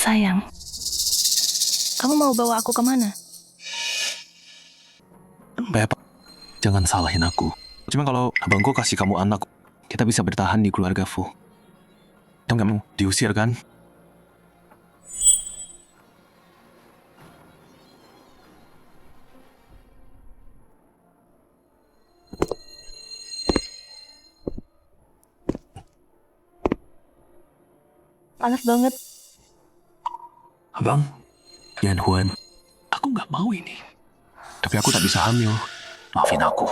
Sayang, kamu mau bawa aku kemana? Beb, jangan salahin aku. Cuma kalau abangku kasih kamu anak, kita bisa bertahan di keluarga Fu. Dan kamu diusir kan? Panas banget. Abang, Yan Huan, aku nggak mau ini. Tapi aku tak bisa hamil. Maafin aku.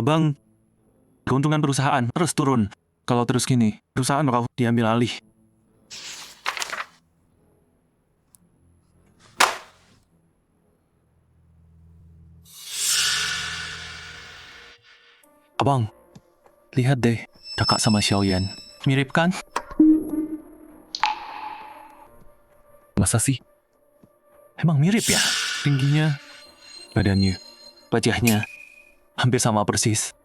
Abang, keuntungan perusahaan terus turun. Kalau terus gini, perusahaan bakal diambil alih. Abang, lihat deh, kakak sama Xiaoyan. Mirip kan? Masa sih? Emang mirip ya? Tingginya, badannya, wajahnya, hampir sama persis.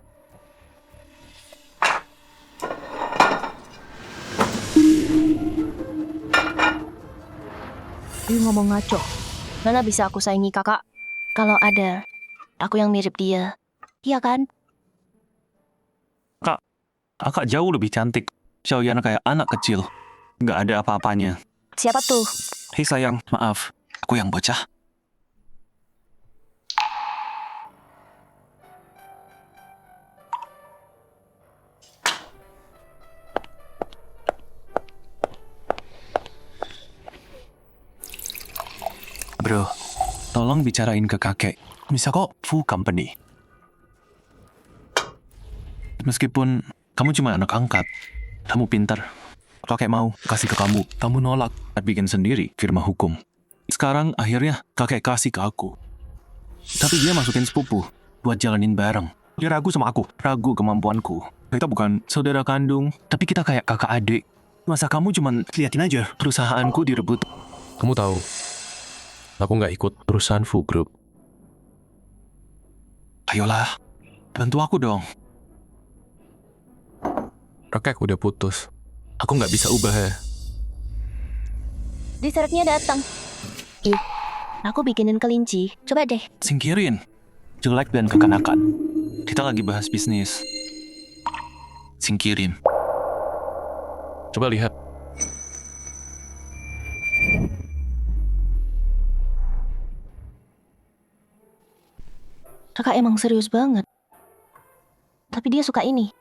You ngomong ngaco. Mana bisa aku saingi kakak? Kalau ada, aku yang mirip dia. Iya kan? Kakak jauh lebih cantik. Xiaoyan kayak anak kecil. Nggak ada apa-apanya. Siapa tuh? Hei sayang, maaf. Aku yang bocah. Bro, tolong bicarain ke kakek. Bisa kok Fu Company. Meskipun kamu cuma anak angkat, kamu pintar. Kakek mau kasih ke kamu, kamu nolak. Bikin sendiri firma hukum. Sekarang akhirnya kakek kasih ke aku. Tapi dia masukin sepupu buat jalanin bareng. Dia ragu sama aku, ragu kemampuanku. Kita bukan saudara kandung, tapi kita kayak kakak adik. Masa kamu cuma liatin aja perusahaanku direbut? Kamu tahu, aku nggak ikut perusahaan Fu Group. Ayolah, bantu aku dong. Kakek udah putus. Aku nggak bisa ubah ya. Dessertnya datang. Ih, aku bikinin kelinci. Coba deh. Singkirin. Jelek dan kekanakan. Kita lagi bahas bisnis. Singkirin. Coba lihat. Kakak emang serius banget. Tapi dia suka ini.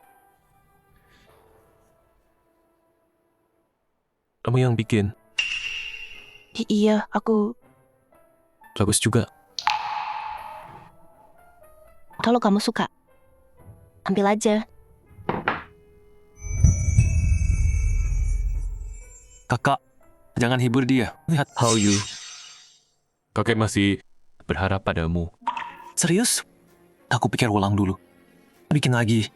Kamu yang bikin. Iya, aku... Bagus juga. Kalau kamu suka, ambil aja. Kakak, jangan hibur dia. Lihat. How you? Kakek masih berharap padamu. Serius? Aku pikir ulang dulu. Bikin lagi.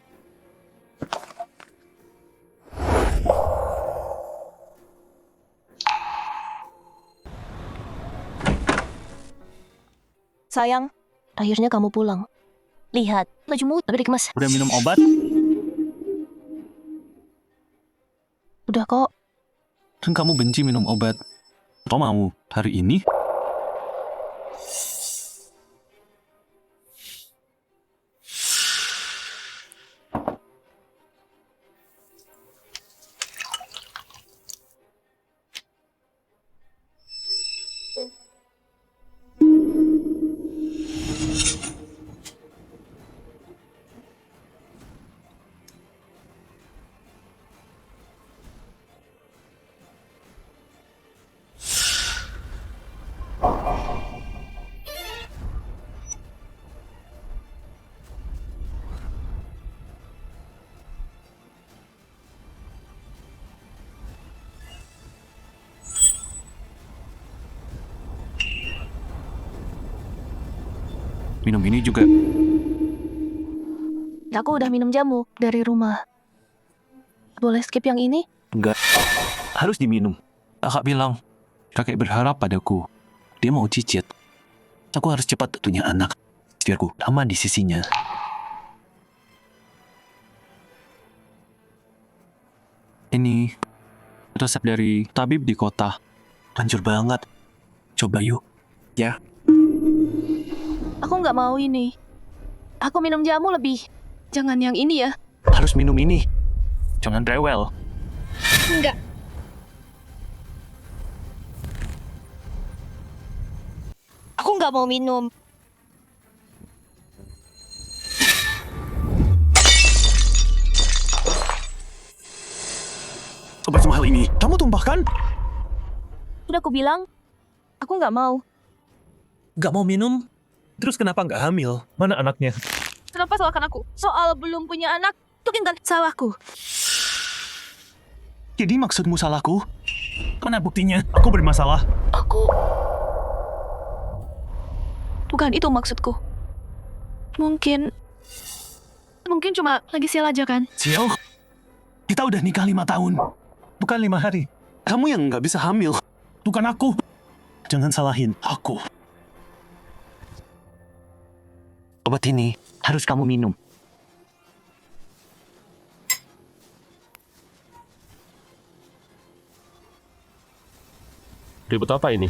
Sayang, akhirnya kamu pulang. Lihat, bajumu tapi dikemas. Udah minum obat? Udah kok. Kan kamu benci minum obat. Kau mau hari ini? Minum ini juga. Aku udah minum jamu dari rumah. Boleh skip yang ini? Enggak. Harus diminum. Kakak bilang, kakek berharap padaku. Dia mau cicit. Aku harus cepat punya anak. Biar ku aman di sisinya. Ini resep dari tabib di kota. Hancur banget. Coba yuk. Ya. Aku nggak mau ini. Aku minum jamu lebih. Jangan yang ini ya. Harus minum ini. Jangan rewel. Enggak. Aku nggak mau minum. Sobat semua hal ini, kamu tumpahkan? Udah aku bilang, aku nggak mau. Gak mau minum? Terus kenapa gak hamil? Mana anaknya? Kenapa salahkan aku? Soal belum punya anak, itu kan salahku. Jadi maksudmu salahku? Mana buktinya? Aku bermasalah. Aku... Bukan itu maksudku. Mungkin cuma lagi sial aja kan? Sial, kita udah nikah 5 tahun. Bukan 5 hari. Kamu yang nggak bisa hamil. Bukan aku. Jangan salahin Aku. Obat ini harus kamu minum. Ribut apa ini?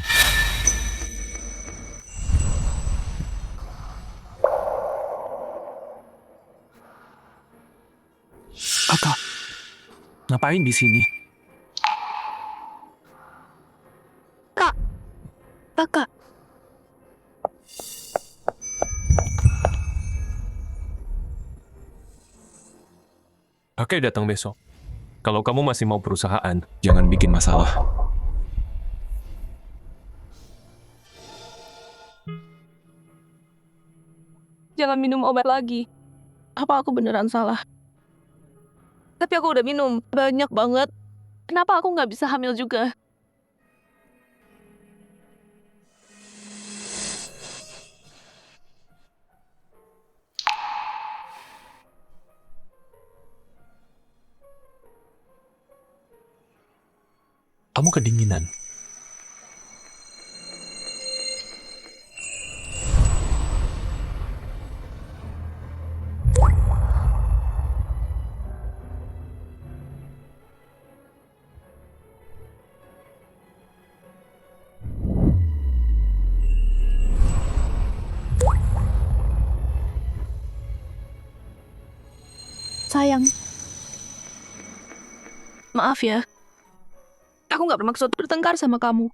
Kakak, ngapain di sini? Kakak, Kakek datang besok. Kalau kamu masih mau perusahaan, Jangan bikin masalah. jangan minum obat lagi. Apa aku beneran salah? Tapi aku udah minum banyak banget. Kenapa aku nggak bisa hamil juga? kamu kedinginan. Sayang. Maaf ya. Aku nggak bermaksud bertengkar sama kamu.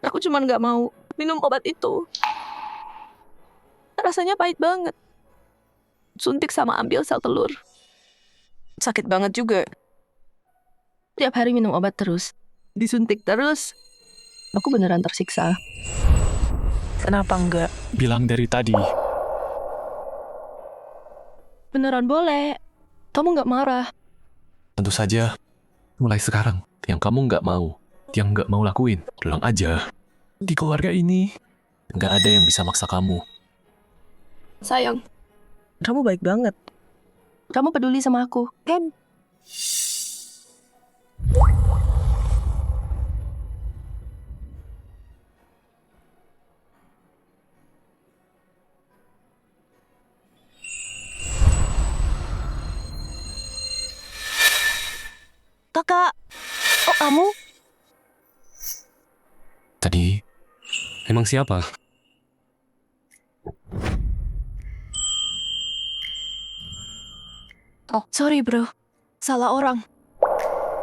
Aku cuma nggak mau minum obat itu. Rasanya pahit banget. Suntik sama ambil sel telur. Sakit banget juga. Tiap hari minum obat terus. Disuntik terus. Aku beneran tersiksa. Kenapa enggak? Bilang dari tadi. Beneran boleh. Kamu nggak marah. Tentu saja, mulai sekarang, yang kamu nggak mau, yang nggak mau lakuin, bilang aja. Di keluarga ini, nggak ada yang bisa maksa kamu. Sayang. Kamu baik banget. Kamu peduli sama aku, kan? Kakak. Oh, kamu? Tadi, emang siapa? Oh, sorry bro. Salah orang.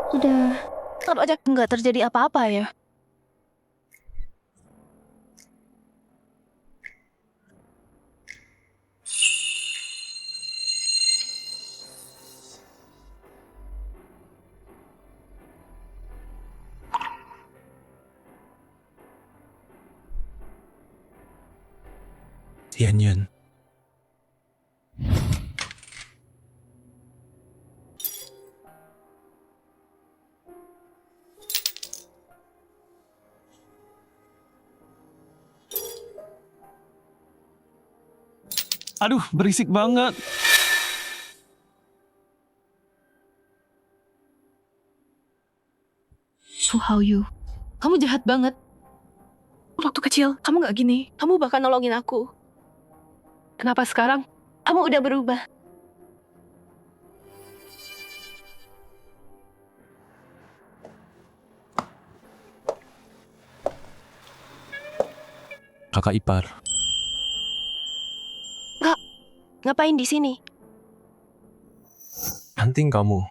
Sudah. Kalau aja nggak terjadi apa-apa ya. Yan Yun. Aduh, berisik banget. Yu, kamu jahat banget. Waktu kecil, kamu gak gini. Kamu bahkan nolongin aku. Kenapa sekarang? Kamu udah berubah. Kakak ipar. Ngapain di sini? Hunting kamu.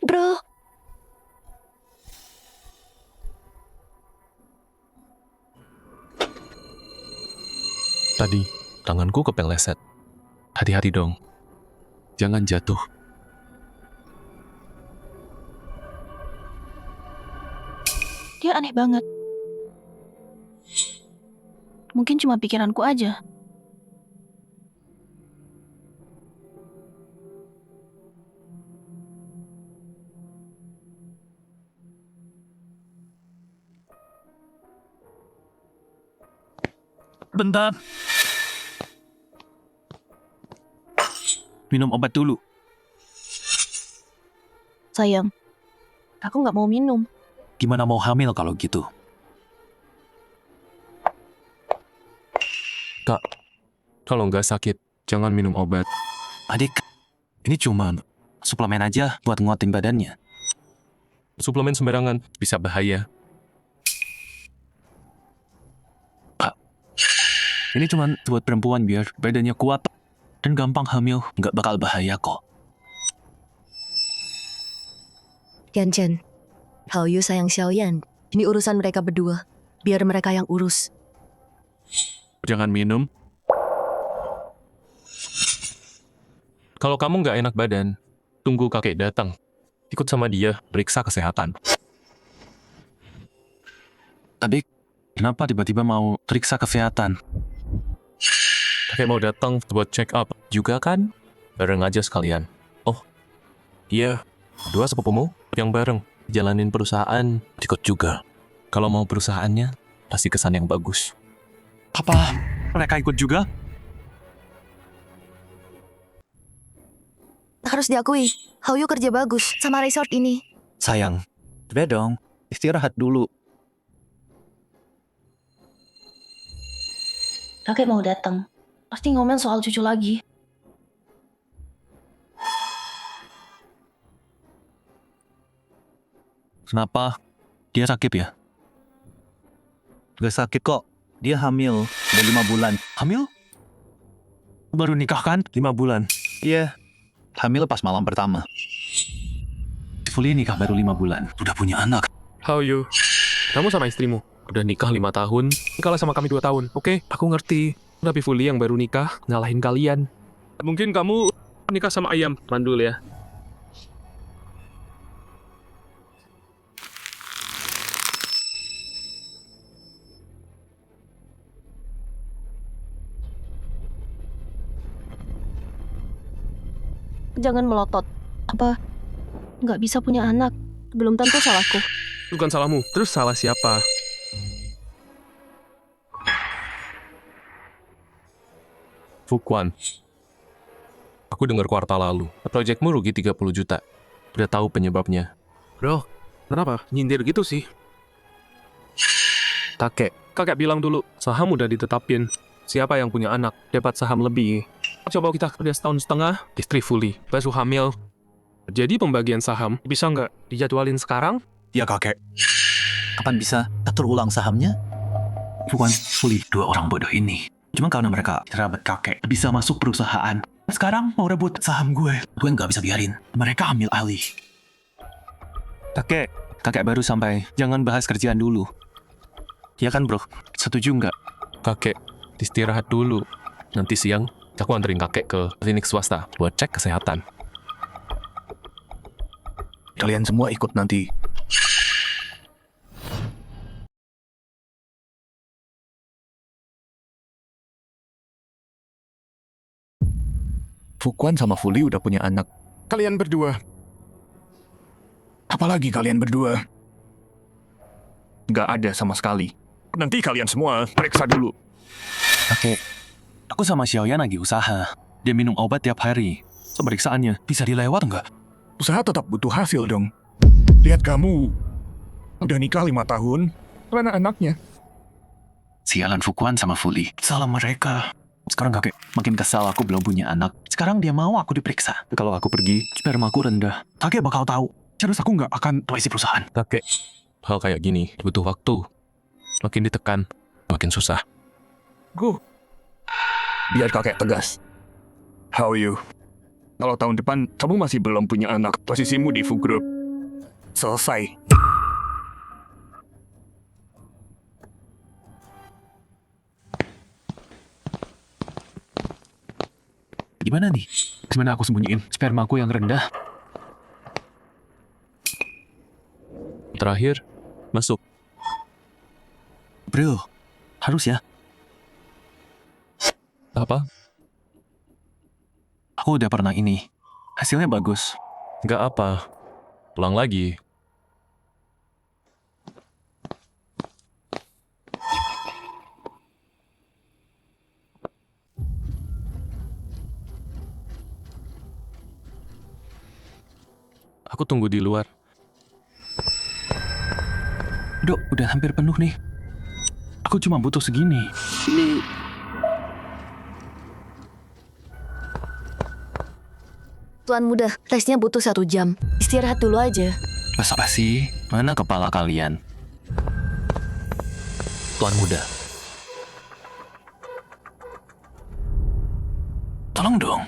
Bro, Tadi, tanganku kepeleset. Hati-hati dong. Jangan jatuh. dia aneh banget. Mungkin cuma pikiranku aja. Bentar. Minum obat dulu. Sayang, aku nggak mau minum. Gimana mau hamil kalau gitu? Kak, kalau nggak sakit, jangan minum obat. Adik, ini cuma suplemen aja buat nguatin badannya. Suplemen sembarangan bisa bahaya. Ini cuma buat perempuan biar badannya kuat dan gampang hamil, nggak bakal bahaya kok. Yan-Chen, Hao-Yu sayang Xiaoyan. Ini urusan mereka berdua. Biar mereka yang urus. Jangan minum. Kalau kamu nggak enak badan, tunggu kakek datang. Ikut sama dia, periksa kesehatan. Tapi kenapa tiba-tiba mau periksa kesehatan? Kakek mau datang buat check up juga kan? Bareng aja sekalian. Oh, iya. Dua sepupumu yang bareng. Jalanin perusahaan, ikut juga. Kalau mau perusahaannya, kasih kesan yang bagus. Apa mereka ikut juga? Harus diakui, Hao-Yu kerja bagus sama resort ini. Sayang, udah dong, istirahat dulu. Kakek mau datang. Pasti ngomel soal cucu lagi. Kenapa? Dia sakit ya? Gak sakit kok. Dia hamil. Udah 5 bulan. Hamil? Baru nikah kan? 5 bulan. Iya. Hamil pas malam pertama. Fulia nikah baru 5 bulan. Udah punya anak. Hao-Yu, kamu sama istrimu udah nikah 5 tahun, kalah sama kami 2 tahun, oke? Aku ngerti, tapi Fuli yang baru nikah ngalahin kalian. Mungkin kamu nikah sama ayam, mandul ya. Jangan melotot. Apa? Nggak bisa punya anak. Belum tentu salahku. Bukan salahmu, terus salah siapa? Fukuan. Aku dengar kuartal lalu, proyekmu rugi 30 juta. Udah tahu penyebabnya. Bro, kenapa? Nyindir gitu sih. Kakek bilang dulu, saham udah ditetapin. Siapa yang punya anak, dapat saham lebih. Coba kita kerja setahun setengah, istri Fuli, baru hamil. Jadi pembagian saham, bisa nggak dijadwalin sekarang? Ya kakek. Kapan bisa atur ulang sahamnya? Bukan Fuli, 2 orang bodoh ini. Cuma karena mereka kerabat kakek, bisa masuk perusahaan. Sekarang mau rebut saham gue. Gue nggak bisa biarin. Mereka ambil alih. Kakek baru sampai. Jangan bahas kerjaan dulu. Ya kan bro? Setuju nggak? Kakek, istirahat dulu. Nanti siang, aku anterin kakek ke klinik swasta buat cek kesehatan. Kalian semua ikut nanti. Fukuan sama Fuli udah punya anak. Kalian berdua. Apalagi kalian berdua. Nggak ada sama sekali. Nanti kalian semua periksa dulu. Kakek, aku sama Xiaoyan lagi usaha. Dia minum obat tiap hari. So, pemeriksaannya bisa dilewat nggak? Usaha tetap butuh hasil dong. Lihat kamu. Udah nikah 5 tahun. Mana anaknya? Sialan Fukuan sama Fuli. Salah mereka. Sekarang kakek makin kesal aku belum punya anak. Sekarang dia mau aku diperiksa. Kalau aku pergi, spermaku rendah. Kakek bakal tahu. Terus aku nggak akan tuai si perusahaan. Kakek, hal kayak gini butuh waktu. Makin ditekan, makin susah. Biar kakek tegas. How you? Kalau tahun depan kamu masih belum punya anak, posisimu di Fu Group. Selesai. Gimana nih? Gimana aku sembunyiin spermaku yang rendah? Terakhir, masuk. Bro, harus ya. Apa? Aku udah pernah ini. Hasilnya bagus. Nggak apa. Pulang lagi. Aku tunggu di luar. Dok, udah hampir penuh nih. Aku cuma butuh segini. Tuan muda, tesnya butuh 1 jam. Istirahat dulu aja. Apa sih? Mana kepala kalian? Tuan muda. Tolong dong.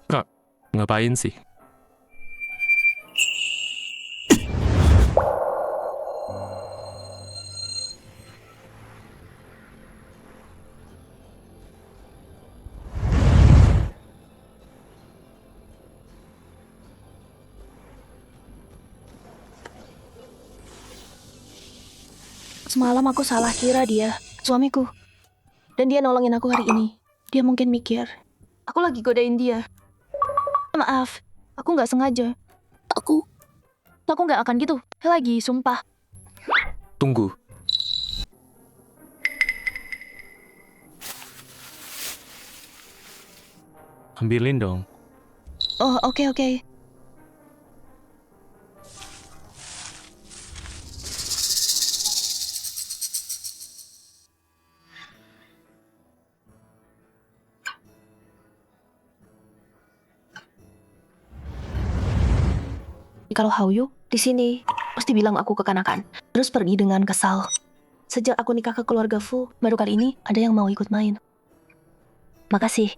Kak, ngapain sih? Semalam aku salah kira dia suamiku. Dan dia nolongin aku hari ini. Dia mungkin mikir, aku lagi godain dia. Maaf, aku nggak sengaja. Aku nggak akan gitu lagi, sumpah. Tunggu. Ambilin dong. Oh, oke. Kalau Hauyu di sini pasti bilang aku kekanakan, terus pergi dengan kesal. Sejak aku nikah ke keluarga Fu, baru kali ini ada yang mau ikut main. Makasih.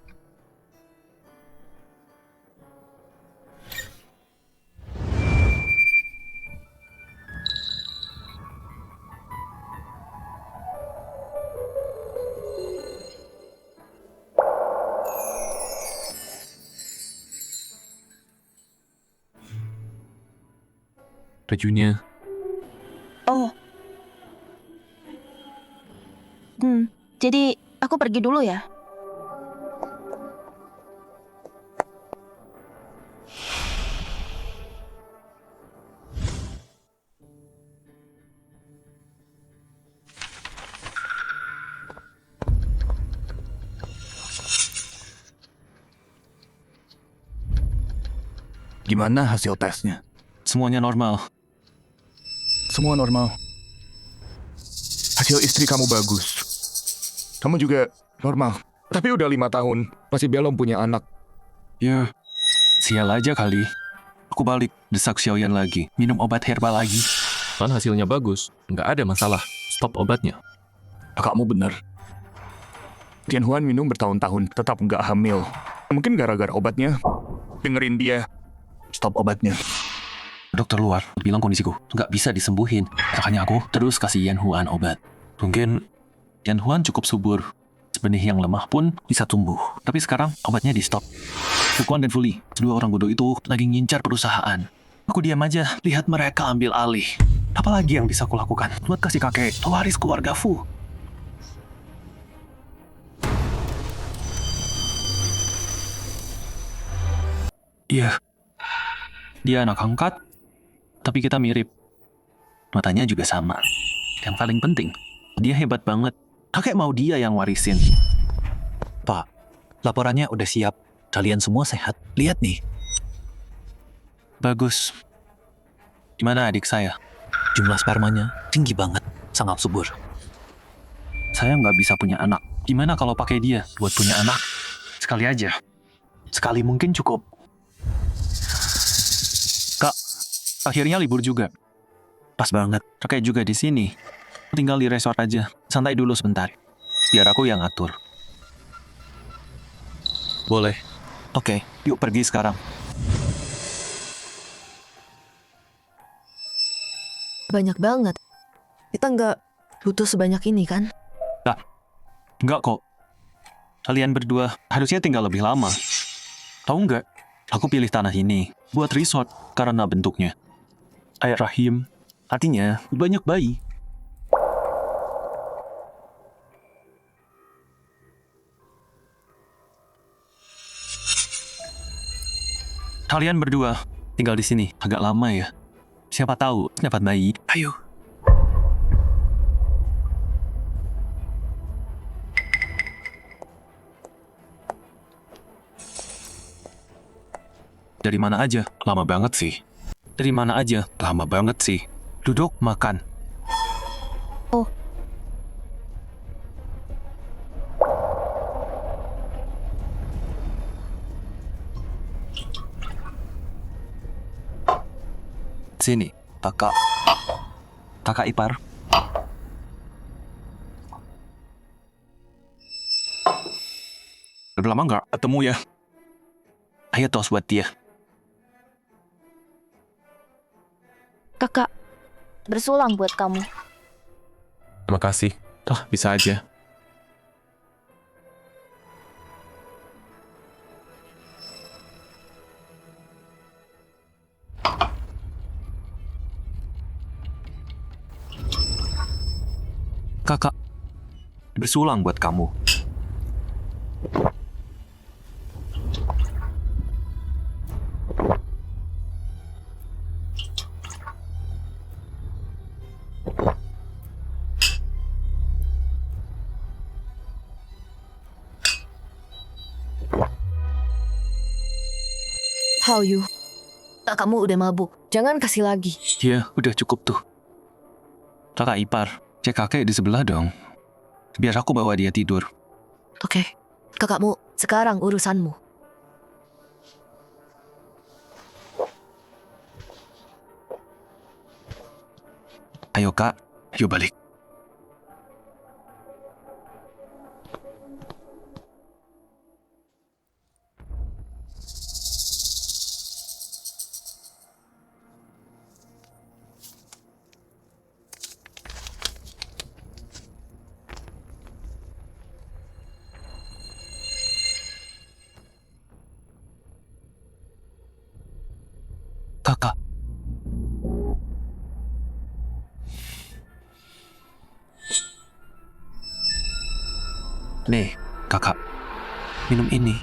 Bajunya. Oh. Jadi aku pergi dulu ya. Gimana hasil tesnya? Semuanya normal. Semua normal. Hasil istri kamu bagus. Kamu juga normal. Tapi udah 5 tahun, masih belum punya anak. Ya, sial aja kali. Aku balik, desak Xiaoyan lagi. Minum obat herbal lagi. Kan hasilnya bagus. Nggak ada masalah. Stop obatnya. Kakakmu bener. Tianhuan minum bertahun-tahun, tetap nggak hamil. Mungkin gara-gara obatnya. Dengerin dia. stop obatnya. Dokter luar bilang kondisiku nggak bisa disembuhin. Makanya aku terus kasih Yan Huan obat. Mungkin Yan Huan cukup subur. Benih yang lemah pun bisa tumbuh. Tapi sekarang obatnya di stop. Fukuan dan Fuli, kedua orang bodoh itu lagi ngincar perusahaan. Aku diam aja, lihat mereka ambil alih. Apa lagi yang bisa kulakukan buat kasih kakek pewaris keluarga Fu? Iya, dia anak angkat, tapi kita mirip. Matanya juga sama. Yang paling penting, dia hebat banget. Kakek mau dia yang warisin. Pak, laporannya udah siap. Kalian semua sehat. Lihat nih, Bagus. Gimana adik saya? jumlah spermanya tinggi banget. Sangat subur. Saya nggak bisa punya anak. Gimana kalau pakai dia buat punya anak? Sekali aja. Sekali mungkin cukup. Kak, akhirnya libur juga. Pas banget. Kakek juga di sini. Tinggal di resort aja. Santai dulu sebentar. Biar aku yang atur. Boleh. Oke, yuk pergi sekarang. Banyak banget. Kita nggak butuh sebanyak ini kan? Enggak kok. Kalian berdua harusnya tinggal lebih lama. Tahu nggak? Aku pilih tanah ini buat resort karena bentuknya. Kayak rahim. Artinya banyak bayi. Kalian berdua tinggal di sini agak lama ya. Siapa tahu dapat bayi. Ayo. Dari mana aja? Lama banget sih. Dari mana aja? Lama banget sih. Duduk, makan. Oh. Sini, kakak. Kakak ipar. Udah lama nggak ketemu ya? Ayo tos buat dia. Kakak, bersulang buat kamu. Terima kasih. Bisa aja. Kakak, bersulang buat kamu. How you? Kamu udah mabuk. Jangan kasih lagi. Iya, udah cukup tuh. Kakak ipar, cek kakek di sebelah dong. Biar aku bawa dia tidur. Oke. Kakakmu, sekarang urusanmu. Ayo kak, yuk balik. Kakak. Nih, kakak. Minum ini.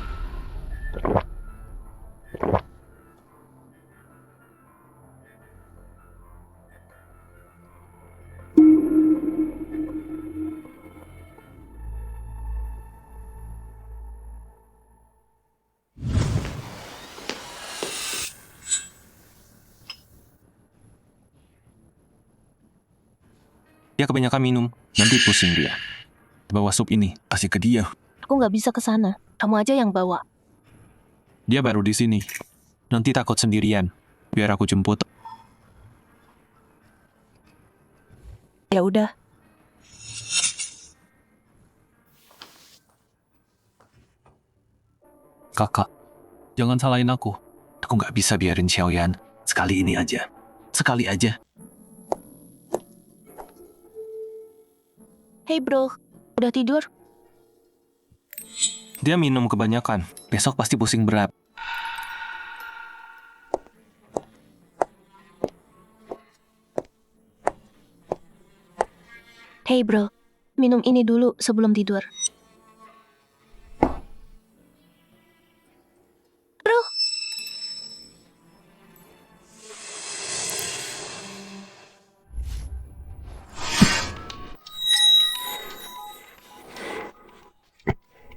Dia kebanyakan minum, nanti pusing dia. Bawa sup ini, kasih ke dia. Aku nggak bisa ke sana. Kamu aja yang bawa. Dia baru di sini. Nanti takut sendirian. Biar aku jemput. Ya udah. Kakak, jangan salahin aku. Aku nggak bisa biarin Xiaoyan sekali ini aja. Sekali aja. Hey bro, udah tidur? Dia minum kebanyakan. Besok pasti pusing berat. Hey bro, minum ini dulu sebelum tidur. Bro,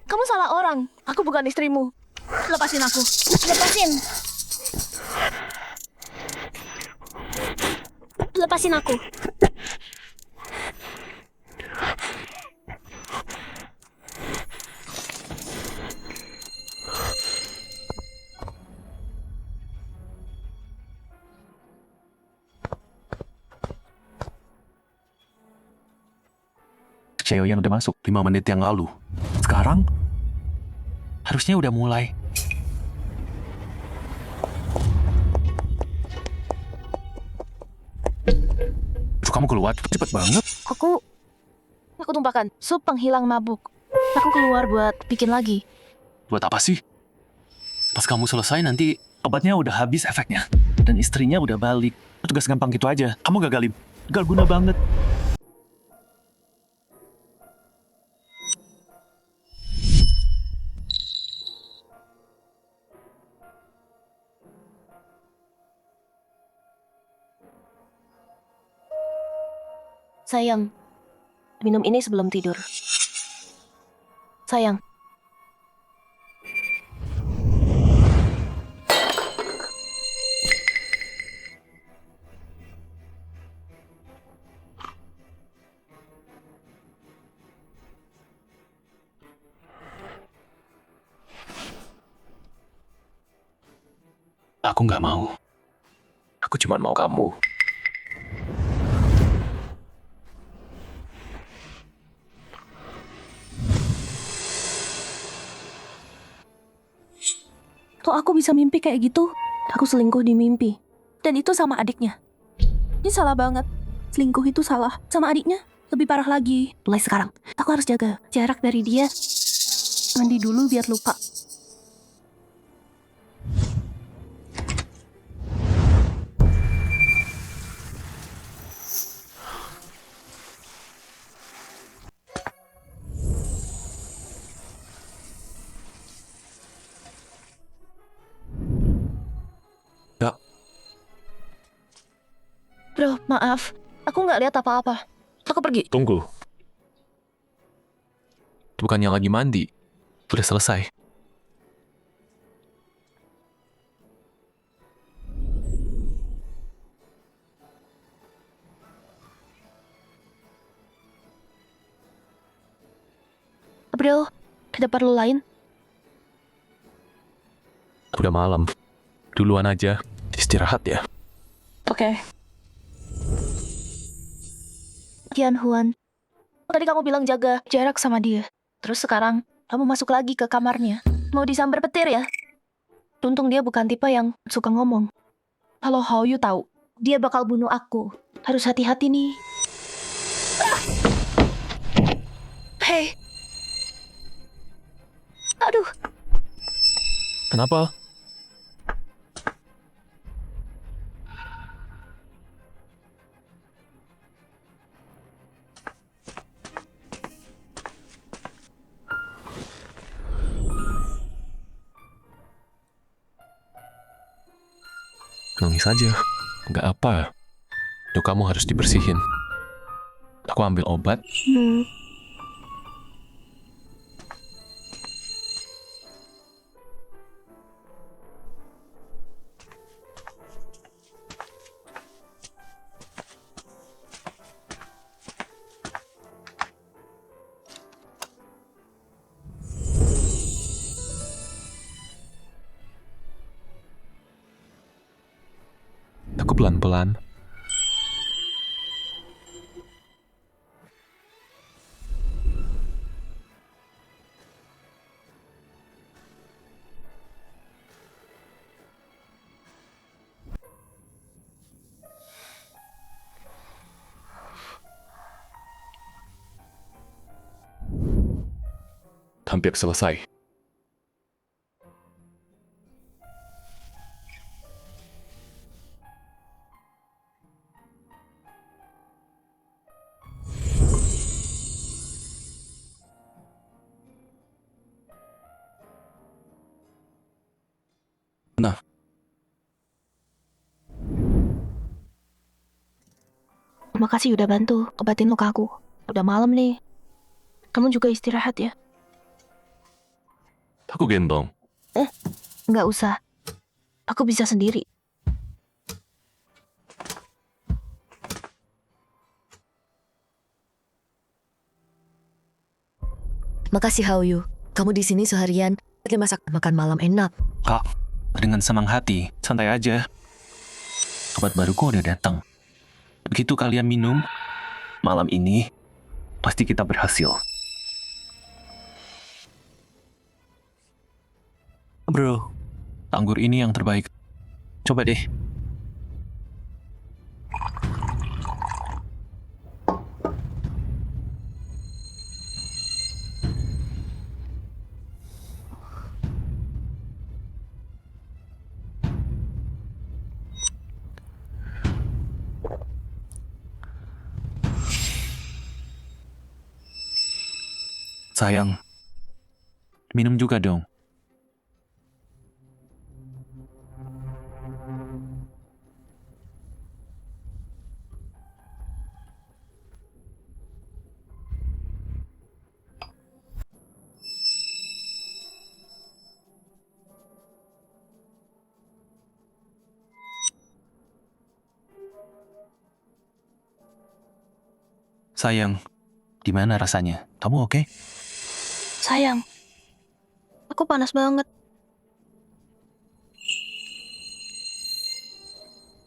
kamu salah orang. Aku bukan istrimu. Lepasin aku. Lepasin. Lepasin aku. Xiaoyan udah masuk 5 menit yang lalu. Sekarang harusnya udah mulai. Tuh, kamu keluar cepet banget. Aku tumpahkan sup penghilang mabuk. Aku keluar buat bikin lagi. Buat apa sih? Pas kamu selesai nanti obatnya udah habis efeknya. Dan istrinya udah balik. Tugas gampang gitu aja. Kamu gagalin. Gak guna banget. Sayang, minum ini sebelum tidur. Sayang. Aku nggak mau. Aku cuma mau kamu. Kok aku bisa mimpi kayak gitu? Aku selingkuh di mimpi. Dan itu sama adiknya. Ini salah banget. Selingkuh itu salah. Sama adiknya lebih parah lagi. Mulai sekarang, aku harus jaga jarak dari dia. Mandi dulu biar lupa. Ya, Bro, maaf. Aku nggak lihat apa-apa. Aku pergi. tunggu. Bukannya lagi mandi. Udah selesai. Bro, ada perlu lain? Udah malam. Duluan aja. Istirahat ya. Oke. Kian Huan, tadi kamu bilang jaga jarak sama dia. Terus sekarang kamu masuk lagi ke kamarnya. Mau disambar petir ya? Untung dia bukan tipe yang suka ngomong. Kalau Hao Yu tahu, dia bakal bunuh aku. Harus hati-hati nih. Hei. Aduh, Kenapa? Nangis aja. Nggak apa. Itu kamu harus dibersihin. Aku ambil obat. Aku pelan-pelan. hampir selesai. Nah, Makasih udah bantu obatin luka aku. Udah malam nih. Kamu juga istirahat ya. aku gendong. Nggak usah. Aku bisa sendiri. Makasih Hao-yu. Kamu di sini seharian. Tadi masak makan malam enak. Kak, dengan senang hati, santai aja. Obat baruku udah datang. Begitu kalian minum, malam ini pasti kita berhasil. Bro, Anggur ini yang terbaik. Coba deh. Sayang, minum juga dong. Sayang, gimana rasanya? Kamu oke? Sayang. Aku panas banget.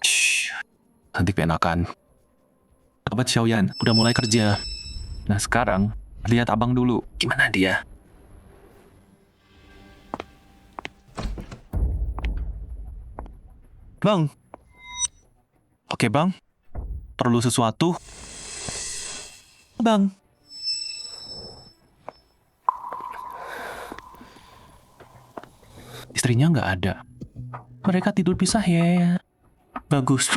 Shh, nanti kenakan. Sobat Xiaoyan udah mulai kerja. Nah sekarang, lihat abang dulu. Gimana dia? Bang, Oke bang? Perlu sesuatu? Bang. Istrinya nggak ada. Mereka tidur pisah ya. Bagus.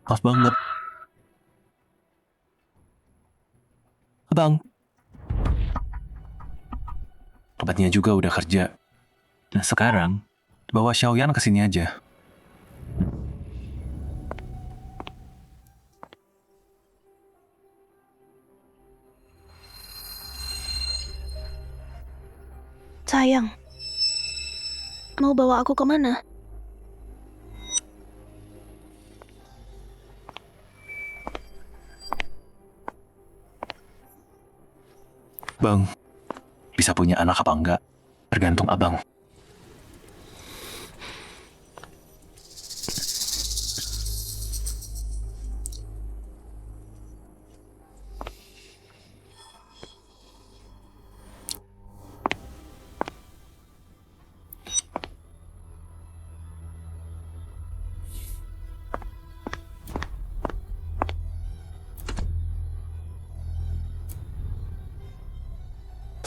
Pas banget. Bang, Obatnya juga udah kerja. Nah sekarang, bawa Xiaoyan ke sini aja. Sayang. Mau bawa aku kemana? Bang, bisa punya anak apa enggak? Tergantung abang.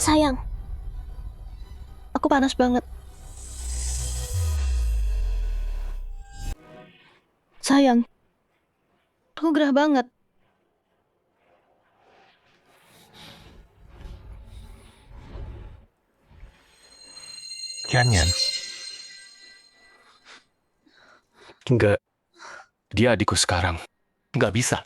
Sayang. Aku panas banget. Sayang. Aku gerah banget. Kianyan. Enggak. Dia adikku sekarang. Enggak bisa.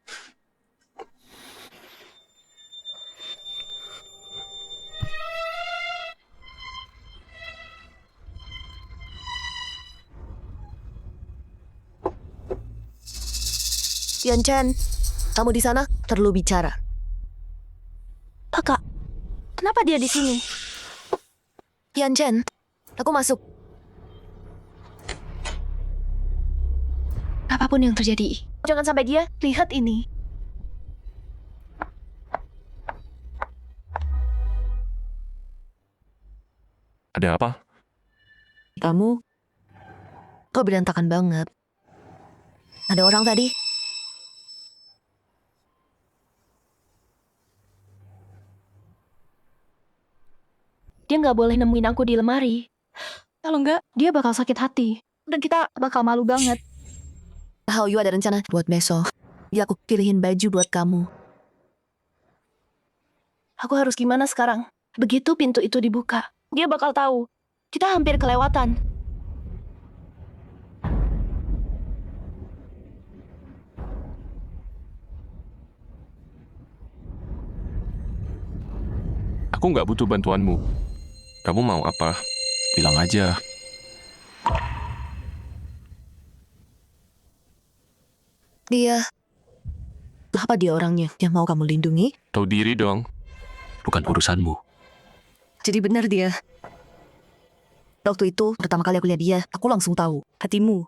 Tian-chan, kamu di sana perlu bicara. Kakak, kenapa dia di sini? Tian-chan, aku masuk. Apapun yang terjadi, jangan sampai dia lihat ini. Ada apa? Kamu kok berantakan banget. Ada orang tadi? dia nggak boleh nemuin aku di lemari. Kalau nggak, dia bakal sakit hati. Dan kita bakal malu banget. Hao Yu ada rencana buat besok. Ya aku pilihin baju buat kamu. Aku harus gimana sekarang? Begitu pintu itu dibuka, dia bakal tahu. Kita hampir kelewatan. Aku nggak butuh bantuanmu. Kamu mau apa? Bilang aja. Apa dia orangnya yang mau kamu lindungi? Tahu diri dong. Bukan urusanmu. Jadi benar dia. Waktu itu pertama kali aku lihat dia, aku langsung tahu hatimu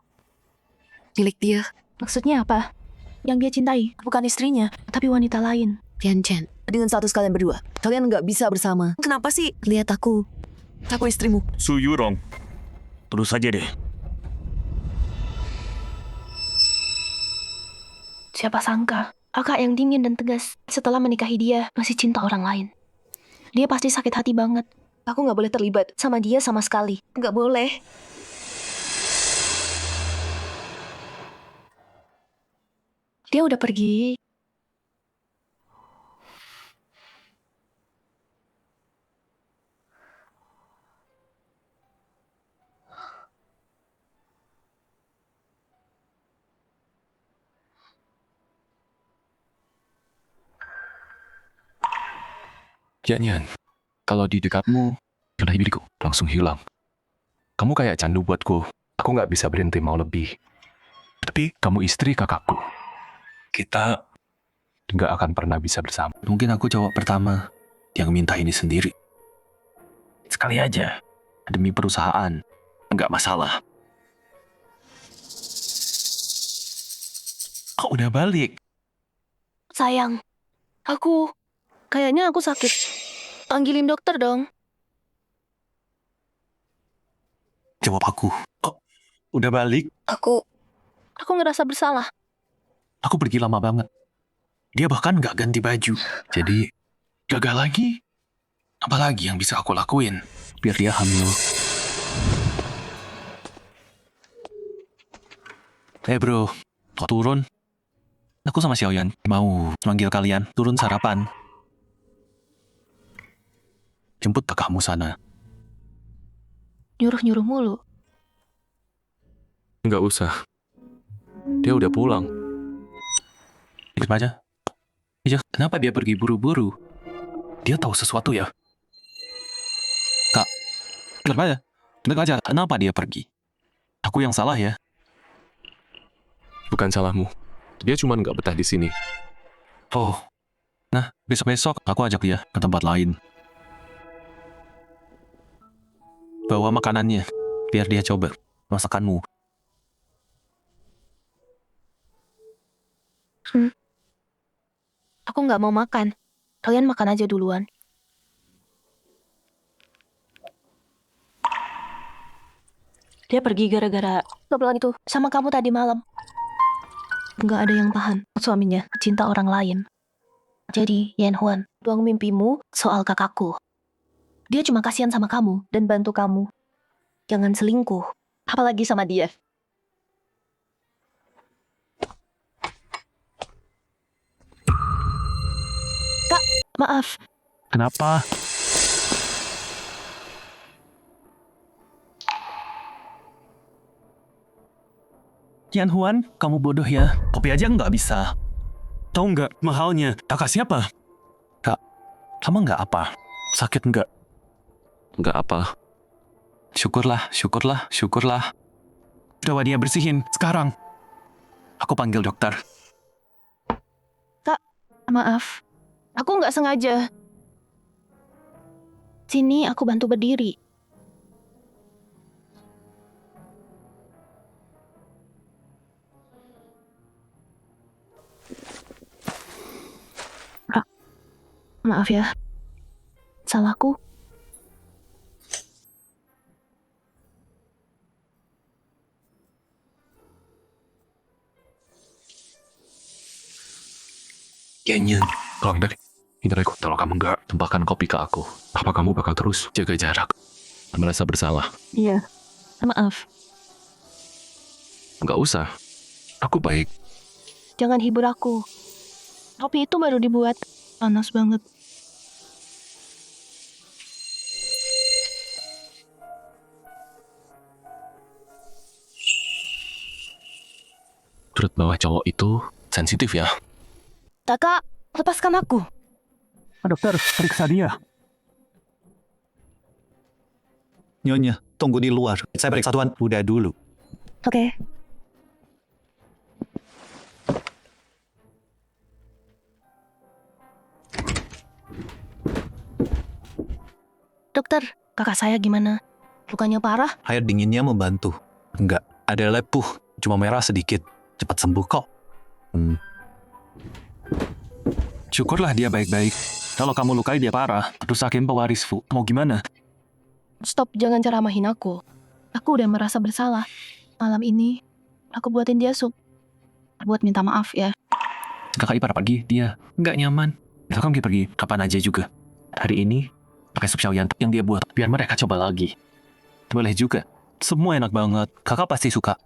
milik dia. Maksudnya apa? Yang dia cintai bukan istrinya, tapi wanita lain. Tian Chen, dengan status kalian berdua, kalian nggak bisa bersama. Kenapa sih? Lihat aku istrimu. Su Yurong. Terus saja deh. Siapa sangka, kakak yang dingin dan tegas setelah menikahi dia masih cinta orang lain. Dia pasti sakit hati banget. Aku nggak boleh terlibat sama dia sama sekali. Nggak boleh. Dia udah pergi. Jangan. Kalau di dekatmu, sudah diriku langsung hilang. Kamu kayak candu buatku. Aku nggak bisa berhenti mau lebih. Tapi kamu istri kakakku. Kita nggak akan pernah bisa bersama. Mungkin aku cowok pertama yang minta ini sendiri. Sekali aja. Demi perusahaan. Nggak masalah. Kok udah balik? Sayang, kayaknya aku sakit. Panggilin dokter dong. Jawab aku. Kok udah balik? Aku ngerasa bersalah. Aku pergi lama banget. Dia bahkan nggak ganti baju. Jadi, gagal lagi. Apalagi yang bisa aku lakuin biar dia hamil? Bro, kok turun? Aku sama Xiaoyan mau manggil kalian turun sarapan. Jemput kakakmu sana. Nyuruh-nyuruh mulu. Nggak usah. Dia udah pulang. Ikut aja. Iya, kenapa dia pergi buru-buru? Dia tahu sesuatu ya? Kak, ikut aja. Dengar aja, kenapa dia pergi? Aku yang salah ya? Bukan salahmu. Dia cuma nggak betah di sini. Oh, nah besok-besok aku ajak dia ke tempat lain. Bawa makanannya, biar dia coba masakanmu. Aku nggak mau makan. Kalian makan aja duluan. Dia pergi gara-gara obrolan itu sama kamu tadi malam. Nggak ada yang tahan suaminya cinta orang lain. Jadi, Yan Huan, tuang mimpimu soal kakakku. Dia cuma kasihan sama kamu dan bantu kamu. Jangan selingkuh, apalagi sama dia. Kak, maaf. Kenapa? Yan Huan, kamu bodoh ya. Kopi aja nggak bisa. Tahu nggak mahalnya? Kakak siapa? Kak, sama nggak apa? Sakit nggak? Nggak apa. Syukurlah. Coba dia bersihin sekarang. Aku panggil dokter. Kak, maaf. Aku nggak sengaja. Sini aku bantu berdiri. Kak, maaf ya. Salahku. Kayaknya Tolong dari. Hindariku, kalau kamu enggak tumpahkan kopi ke aku. Apa kamu bakal terus jaga jarak? Merasa bersalah? Iya. Maaf. Enggak usah. Aku baik. Jangan hibur aku. Kopi itu baru dibuat. Panas banget. Perut bawah cowok itu sensitif ya. Kakak, lepaskan aku. Dokter, periksa dia. Nyonya, tunggu di luar. Saya periksa Tuan udah dulu. Oke. Dokter, kakak saya gimana? Lukanya parah? Air dinginnya membantu. Enggak, ada lepuh. Cuma merah sedikit. Cepat sembuh kok. Syukurlah dia baik-baik. Kalau kamu lukai dia parah, terus hakim pewaris Fu. Mau gimana? Stop, jangan ceramahin aku. Aku udah merasa bersalah. Malam ini, aku buatin dia sup. Buat minta maaf ya. Kakak ipar pergi, dia nggak nyaman. Kita kan pergi kapan aja juga. Hari ini, pakai sup xiaoyan yang dia buat, biar mereka coba lagi. Boleh juga. Semua enak banget. Kakak pasti suka.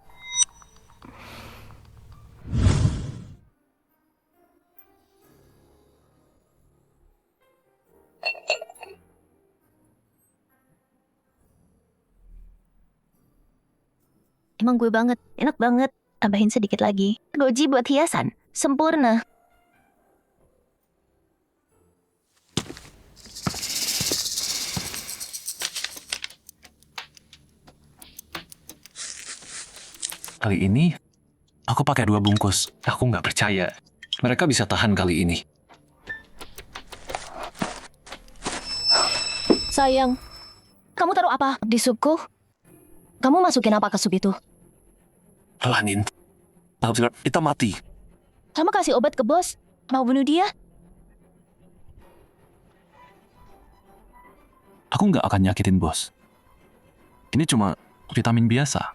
Emang gue banget, enak banget. Tambahin sedikit lagi. Goji buat hiasan, sempurna. Kali ini, aku pakai 2 bungkus. Aku nggak percaya. Mereka bisa tahan kali ini. Sayang, kamu taruh apa di supku? Kamu masukin apa ke sup itu? Lanin. Kita mati. Kamu kasih obat ke bos? Mau bunuh dia? Aku nggak akan nyakitin bos. Ini cuma vitamin biasa.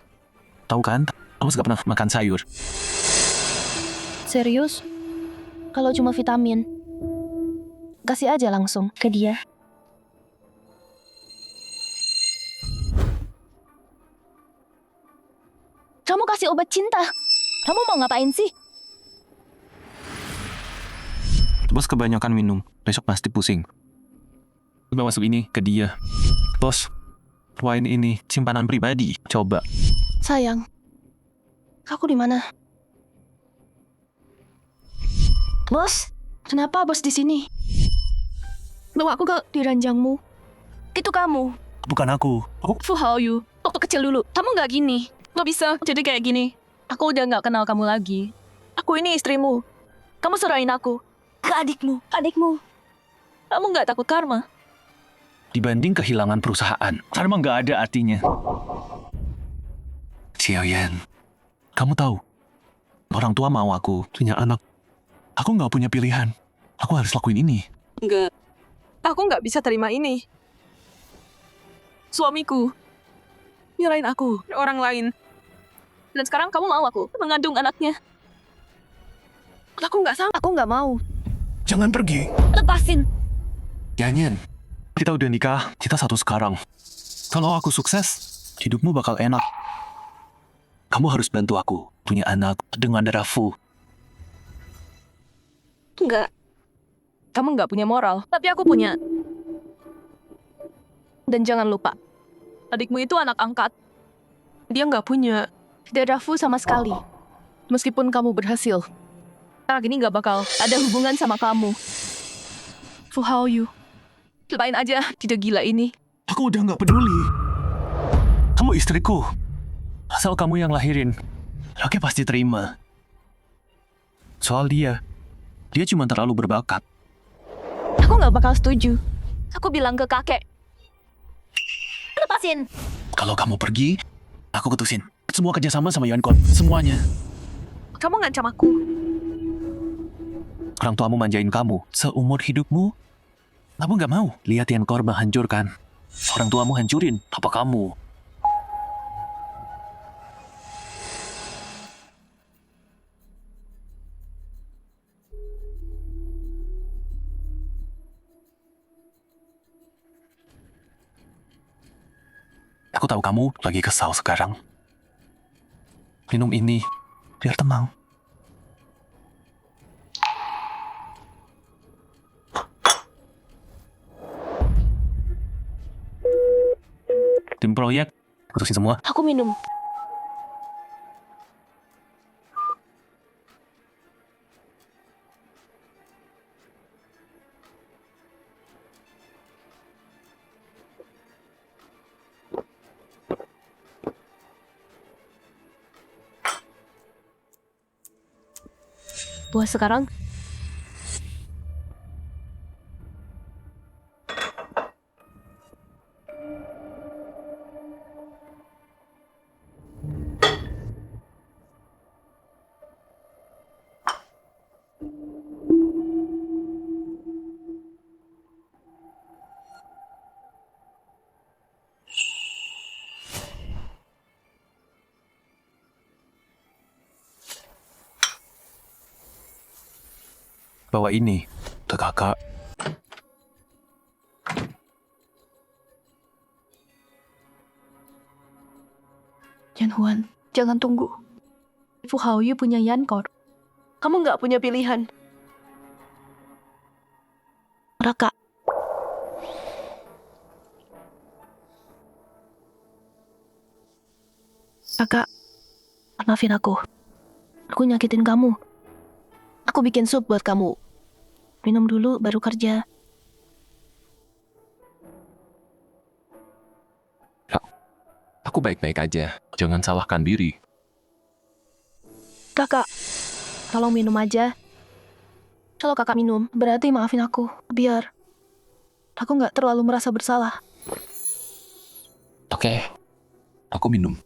Tahu kan? Aku nggak pernah makan sayur. Serius? Kalau cuma vitamin, kasih aja langsung ke dia. Kamu kasih obat cinta. Kamu mau ngapain sih? Bos kebanyakan minum. Besok pasti pusing. Coba masuk ini ke dia. Bos, wine ini simpanan pribadi. Coba. Sayang, aku di mana? Bos, kenapa bos di sini? Bawa aku ke di ranjangmu. Itu kamu. Bukan aku. Fu Haoyu, waktu kecil dulu, kamu nggak gini. Lo bisa jadi kayak gini. Aku udah nggak kenal kamu lagi. Aku ini istrimu. Kamu serahin aku ke adikmu. Adikmu. Kamu nggak takut karma? Dibanding kehilangan perusahaan, karma nggak ada artinya. Xiaoyan, kamu tahu, orang tua mau aku punya anak. Aku nggak punya pilihan. Aku harus lakuin ini. Nggak. Aku nggak bisa terima ini. Suamiku nyerahin aku ke orang lain. Dan sekarang kamu mau aku mengandung anaknya. Aku nggak sanggup. Aku nggak mau. Jangan pergi. Lepasin. Yanyan, kita udah nikah, kita satu sekarang. Kalau aku sukses, hidupmu bakal enak. Kamu harus bantu aku punya anak dengan darah Fu. Enggak. Kamu nggak punya moral, tapi aku punya. Dan jangan lupa, adikmu itu anak angkat. Dia nggak punya darah Fu sama sekali. Meskipun kamu berhasil, anak ini nggak bakal ada hubungan sama kamu. Fu Haoyu, lupain aja tidak gila ini. Aku udah nggak peduli. Kamu istriku. Asal kamu yang lahirin, Oke pasti terima. Soal dia cuma terlalu berbakat. Aku nggak bakal setuju. Aku bilang ke kakek. Lepasin. Kalau kamu pergi, aku ketusin. Semua kerjasama sama Yuan Kon, semuanya. Kamu ngancam aku. Orang tuamu manjain kamu seumur hidupmu. Kamu nggak mau lihat Yuan Kon menghancurkan. Orang tuamu hancurin, apa kamu? Aku tahu kamu lagi kesal sekarang. Minum ini, biar tenang. Tim proyek, putusin semua. Aku minum. Buat sekarang, Bawa ini ke kakak. Yan Huan, jangan tunggu. Fu Haoyu punya Yankor. Kamu nggak punya pilihan. Raka. Kakak, maafin aku. Aku nyakitin kamu. Aku bikin sup buat kamu. Minum dulu baru kerja. Aku baik-baik aja. Jangan salahkan diri. Kakak, tolong minum aja. Kalau kakak minum, berarti maafin aku. Biar aku nggak terlalu merasa bersalah. Oke, aku minum.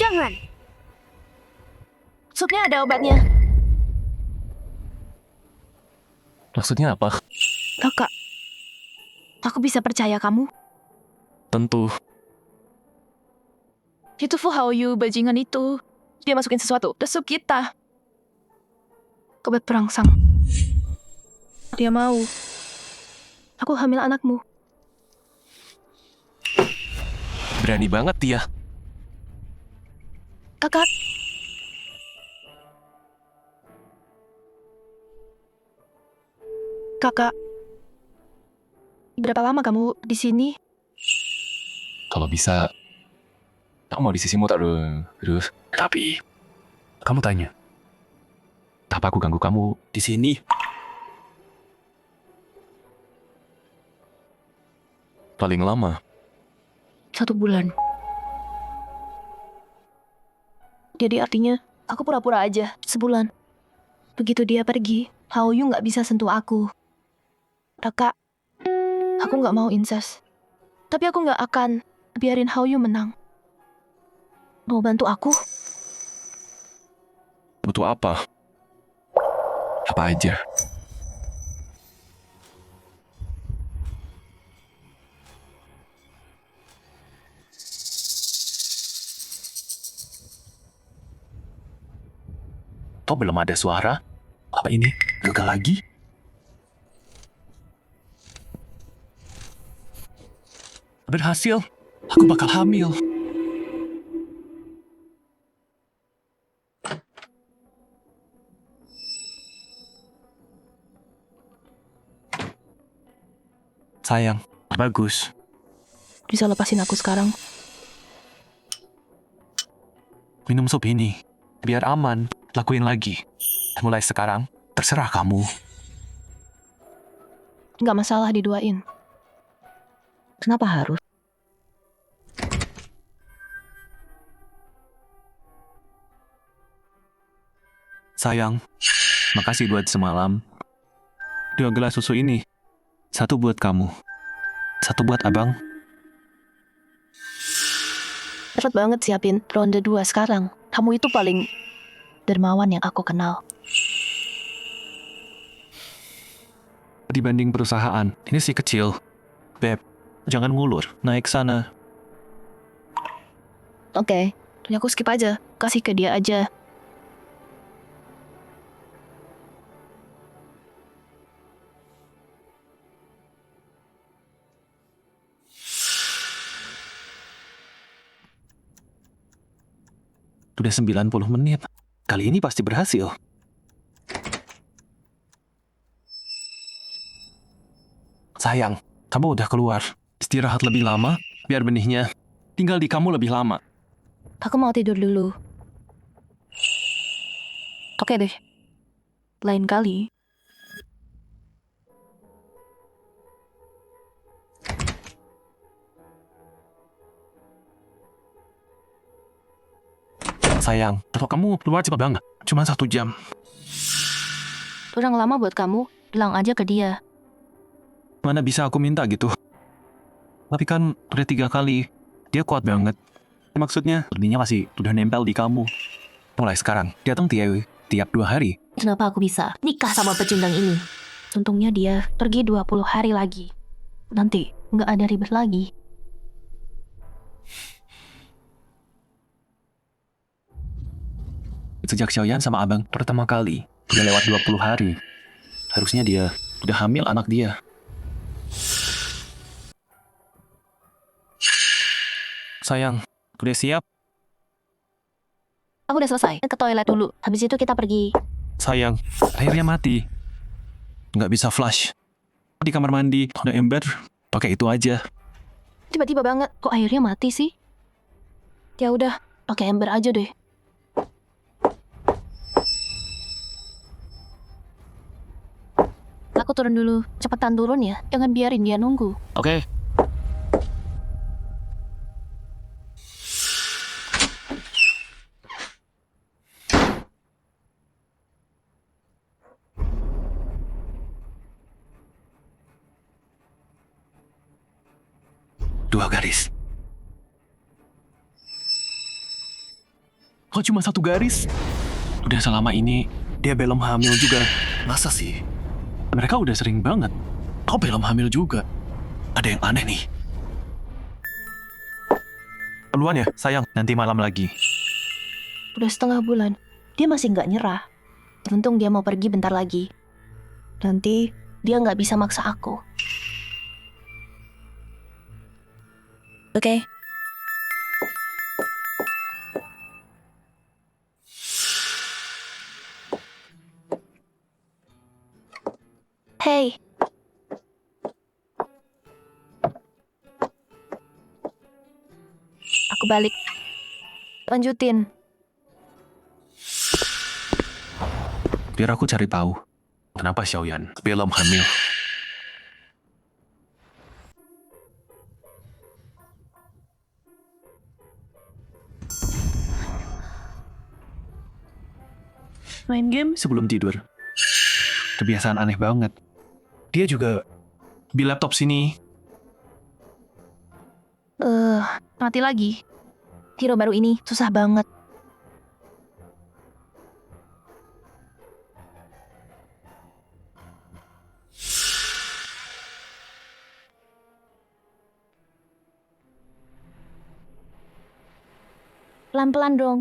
Jangan. Supnya ada obatnya. Maksudnya apa? Kakak, aku bisa percaya kamu. Tentu. Itu Fu Haoyu bajingan itu. Dia masukin sesuatu ke sup kita. Obat perangsang. Dia mau. Aku hamil anakmu. Berani banget dia. Kakak. Kakak. Berapa lama kamu di sini? Kalau bisa, aku mau di sisimu terus. Tapi, kamu tanya. Apa aku ganggu kamu di sini? Paling lama. 1 bulan. Jadi artinya, aku pura-pura aja, sebulan. Begitu dia pergi, Haoyu nggak bisa sentuh aku. Raka, aku nggak mau incest. Tapi aku nggak akan biarin Haoyu menang. Mau bantu aku? Butuh apa? Apa aja? Kok belum ada suara? Apa ini? Gagal lagi? Berhasil. Aku bakal hamil. Sayang, bagus. Bisa lepasin aku sekarang? Minum sup ini. Biar aman. Lakuin lagi. Mulai sekarang, terserah kamu. Nggak masalah diduain. Kenapa harus? Sayang, makasih buat semalam. 2 gelas susu ini. 1 buat kamu. 1 buat abang. Cepet banget siapin ronde 2 sekarang. Kamu itu paling dermawan yang aku kenal. Dibanding perusahaan, ini sih kecil. Beb, jangan ngulur. Naik sana. Oke. Ya aku skip aja. Kasih ke dia aja. Sudah 90 menit. Kali ini pasti berhasil. Sayang, kamu udah keluar. Istirahat lebih lama, biar benihnya tinggal di kamu lebih lama. Aku mau tidur dulu. Oke deh. Lain kali. Sayang, kalau kamu keluar cepat banget. Cuma 1 jam. Kurang lama buat kamu. Bilang aja ke dia. Mana bisa aku minta gitu. Tapi kan udah 3 kali. Dia kuat banget. Maksudnya, benihnya masih udah nempel di kamu. Mulai sekarang, datang tiap 2 hari. Kenapa aku bisa nikah sama pecundang ini? Untungnya dia pergi 20 hari lagi. Nanti nggak ada ribet lagi. Sejak Xiaoyan sama abang pertama kali, udah lewat 20 hari. Harusnya dia udah hamil anak dia. Sayang, udah siap? Aku udah selesai. Ke toilet dulu. Habis itu kita pergi. Sayang, airnya mati. Nggak bisa flush. Di kamar mandi, ada ember. Pakai itu aja. Tiba-tiba banget. Kok airnya mati sih? Ya udah, pakai ember aja deh. Aku turun dulu. Cepetan turun ya. Jangan biarin dia nunggu. Oke. Dua garis. Kok cuma 1 garis? Udah selama ini, dia belum hamil juga. Masa sih? Mereka udah sering banget. Kok belum hamil juga? Ada yang aneh nih. Duluan ya, sayang. Nanti malam lagi. Udah setengah bulan. Dia masih nggak nyerah. Untung dia mau pergi bentar lagi. Nanti dia nggak bisa maksa aku. Oke. Hey. Aku balik. Lanjutin. Biar aku cari tahu. Kenapa Xiaoyan belum hamil? Main game sebelum tidur. Kebiasaan aneh banget. Dia juga di laptop sini. Mati lagi. Hero baru ini susah banget. Pelan-pelan dong.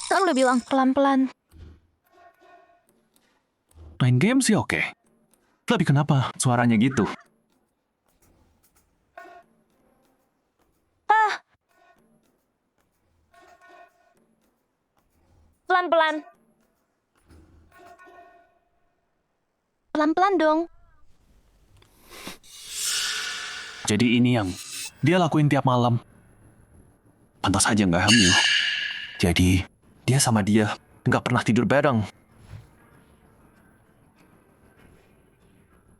Kan udah bilang pelan-pelan. Main game sih oke. Tapi kenapa suaranya gitu? Pelan-pelan. Pelan-pelan dong. Jadi ini yang dia lakuin tiap malam. Pantas aja nggak hamil. Jadi dia sama dia nggak pernah tidur bareng.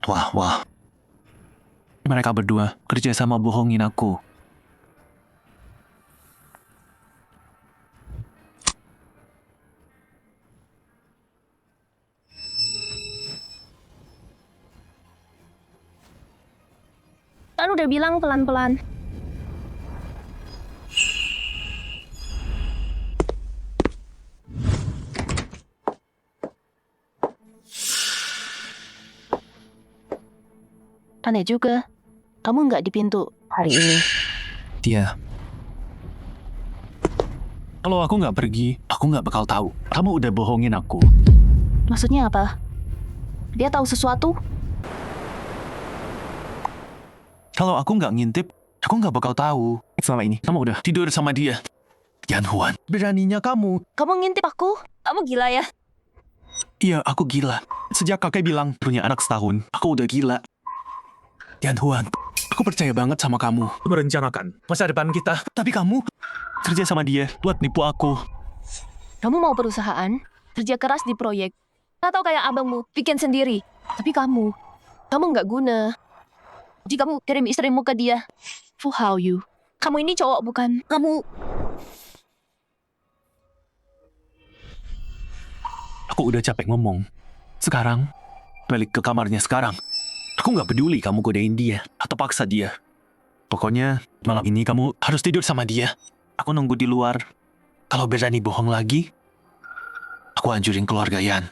Wah. Mereka berdua kerja sama bohongin aku. Kan udah bilang pelan-pelan. Aneh juga. Kamu nggak di pintu hari ini. Dia. Kalau aku nggak pergi, aku nggak bakal tahu. Kamu udah bohongin aku. Maksudnya apa? Dia tahu sesuatu? Kalau aku nggak ngintip, aku nggak bakal tahu. Selama ini, kamu udah tidur sama dia. Yan Huan, beraninya kamu. Kamu ngintip aku? Kamu gila ya? Iya, aku gila. Sejak kakek bilang punya anak setahun, aku udah gila. Yan Huan, aku percaya banget sama kamu. Merencanakan masa depan kita. Tapi kamu kerja sama dia buat nipu aku. Kamu mau perusahaan, kerja keras di proyek, atau kayak abangmu, bikin sendiri. Tapi kamu nggak guna. Jadi kamu kirim istrimu ke dia. Fu Hao Yu, kamu ini cowok bukan? Kamu... Aku udah capek ngomong. Sekarang, balik ke kamarnya sekarang. Aku nggak peduli kamu godain dia atau paksa dia. Pokoknya, malam ini kamu harus tidur sama dia. Aku nunggu di luar. Kalau berani bohong lagi, aku hancurin keluarga Yan.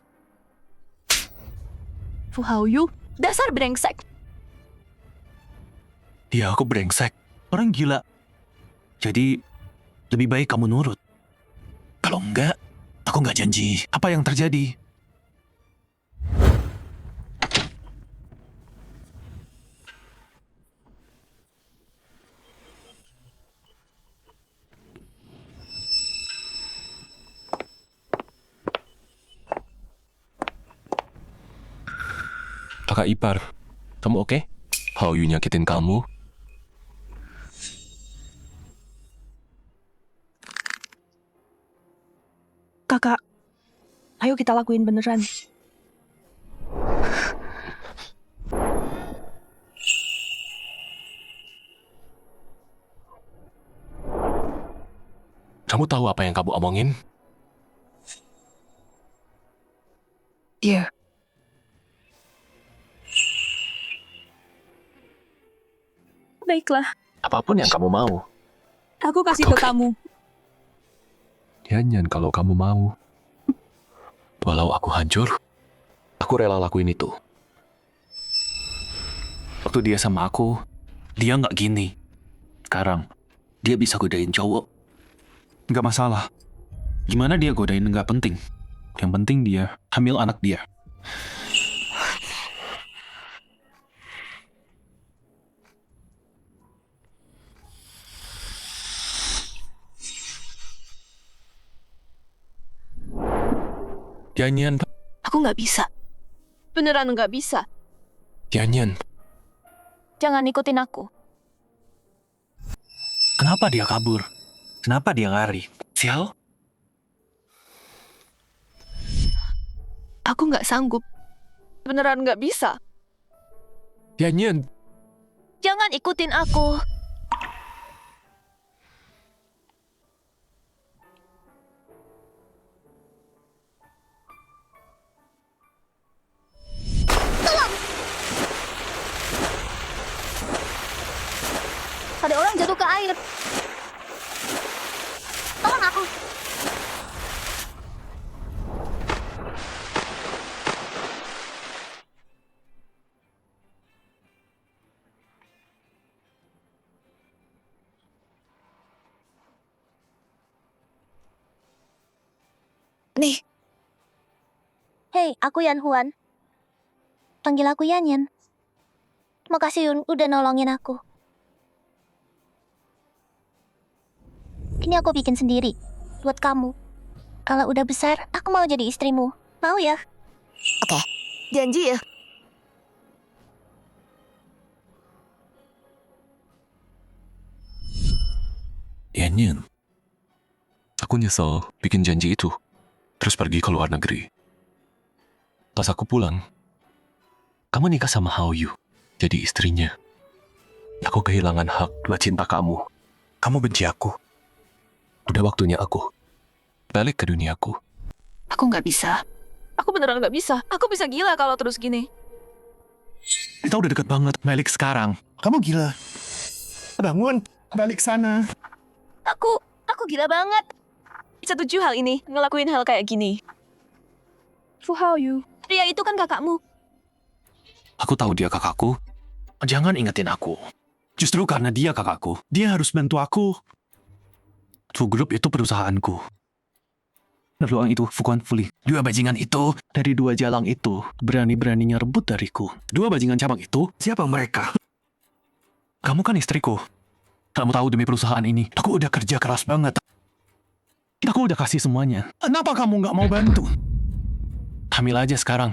Fu Hao Yu, dasar brengsek. Dia aku brengsek. Orang gila. Jadi, lebih baik kamu nurut. Kalau enggak, aku nggak janji apa yang terjadi. Kakak ipar, kamu oke? Hao Yu nyakitin kamu? Kakak, ayo kita lakuin beneran. Kamu tahu apa yang kamu omongin? Dia. Baiklah, Apapun yang kamu mau. aku kasih ke kamu. Nyanyian kalau kamu mau. Walau aku hancur, aku rela lakuin itu. Waktu dia sama aku, dia nggak gini. Sekarang, dia bisa godain cowok. Nggak masalah. Gimana dia godain nggak penting. Yang penting dia hamil anak dia. Nyanyian, Aku nggak bisa. Beneran nggak bisa. nyanyian. Jangan ikutin aku. Kenapa dia kabur? Kenapa dia lari? Sial? Aku nggak sanggup. Beneran nggak bisa. Nyanyian, Jangan ikutin aku. Ada orang jatuh ke air. Tolong aku. Nih, Hei, aku Yan Huan. Panggil aku Yan. Makasih Yun udah nolongin aku. Ini aku bikin sendiri. Buat kamu. Kalau udah besar, aku mau jadi istrimu. Mau ya? janji ya. nyanyian. Aku nyesel bikin janji itu. Terus pergi ke luar negeri. Pas aku pulang, kamu nikah sama Hao Yu. Jadi istrinya. Aku kehilangan hak buat cinta kamu. Kamu benci aku. Udah waktunya aku balik ke duniaku. Aku nggak bisa. Aku beneran nggak bisa. Aku bisa gila kalau terus gini. Kita udah deket banget. Balik sekarang. Kamu gila. Bangun. Balik sana. Aku gila banget. Setuju hal ini, ngelakuin hal kayak gini. Fu Hao Yu, pria itu kan kakakmu. Aku tahu dia kakakku. Jangan ingetin aku. Justru karena dia kakakku, dia harus bantu aku. Two Group itu perusahaanku. Ruang itu bukan fully. Dua bajingan itu dari dua jalang itu berani-beraninya rebut dariku. Dua bajingan cabang itu, siapa mereka? Kamu kan istriku. Kamu tahu demi perusahaan ini, aku udah kerja keras banget. Aku udah kasih semuanya. Kenapa kamu nggak mau bantu? Ambil aja sekarang.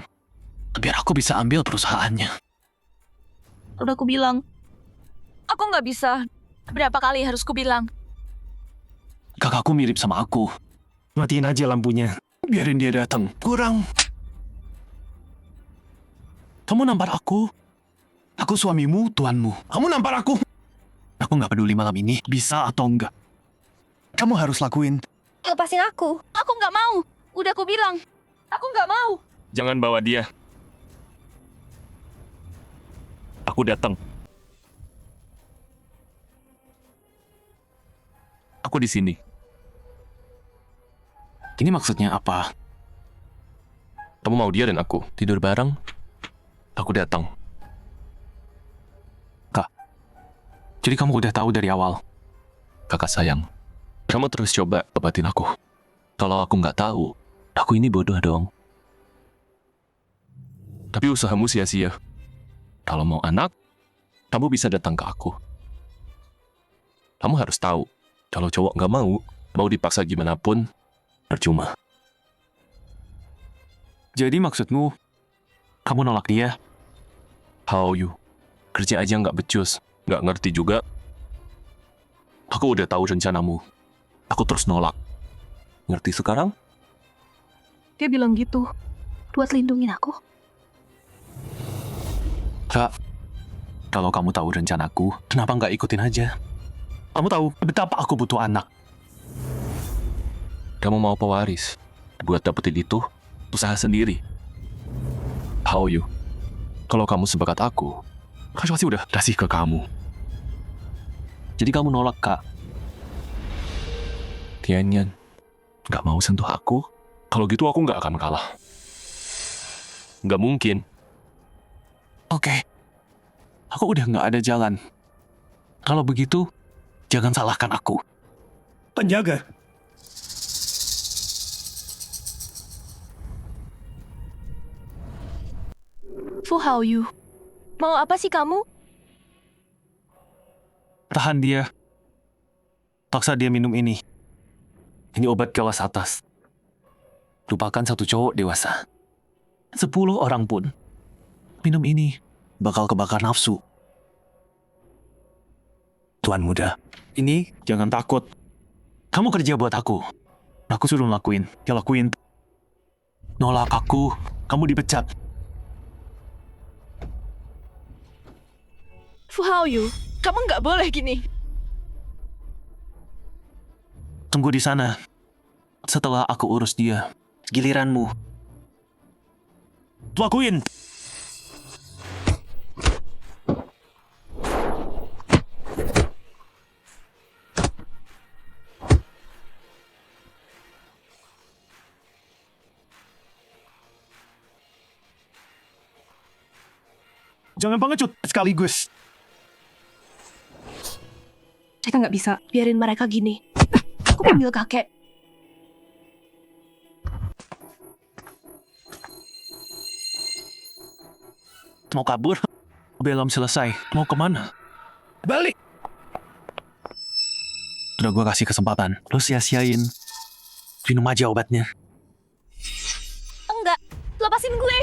Biar aku bisa ambil perusahaannya. Udah aku bilang. Aku nggak bisa. Berapa kali harus ku bilang? Kakakku mirip sama aku. Matiin aja lampunya. Biarin dia datang. Kurang. Kamu nampar aku. Aku suamimu, tuanmu. Kamu nampar aku. Aku nggak peduli malam ini bisa atau enggak. Kamu harus lakuin. Lepasin aku. Aku nggak mau. Udah aku bilang. Aku nggak mau. Jangan bawa dia. Aku datang. Aku di sini. Ini maksudnya apa? Kamu mau dia dan aku tidur bareng? Aku datang. Kak, jadi kamu udah tahu dari awal? Kakak sayang, kamu terus coba obatin aku. Kalau aku nggak tahu, aku ini bodoh dong. Tapi usahamu sia-sia. Kalau mau anak, kamu bisa datang ke aku. Kamu harus tahu, kalau cowok nggak mau dipaksa gimana pun, percuma. Jadi maksudmu, kamu nolak dia? How you? Kerja aja nggak becus, nggak ngerti juga. Aku udah tahu rencanamu. Aku terus nolak. Ngerti sekarang? Dia bilang gitu. Buat lindungin aku. Kak, kalau kamu tahu rencanaku, kenapa nggak ikutin aja? Kamu tahu betapa aku butuh anak. Kamu mau pewaris? Buat dapetin itu, usaha sendiri. How you? Kalau kamu sebakat aku pasti udah kasih ke kamu. Jadi kamu nolak, Kak? Tianyan, nggak mau sentuh aku? Kalau gitu aku nggak akan kalah. Nggak mungkin. Oke. Aku udah nggak ada jalan. Kalau begitu, jangan salahkan aku. Penjaga. Fu Hao Yu. Mau apa sih kamu? Tahan dia. Paksa dia minum ini. Ini obat kelas atas. Lupakan satu cowok dewasa. 10 orang pun minum ini bakal kebakar nafsu. Tuan muda, ini jangan takut. Kamu kerja buat aku. Aku suruh lakuin. Ya lakuin. Nolak aku, kamu dipecat. Fu Hao Yu, kamu nggak boleh gini. Tunggu di sana. Setelah aku urus dia, giliranmu. Lakuin. Jangan pengecut sekaligus. Kita nggak bisa biarin mereka gini. Aku panggil kakek. Mau kabur? Belum selesai. Mau kemana? Balik! Udah gue kasih kesempatan. Lu sia-siain. Minum aja obatnya. Enggak, lepasin gue.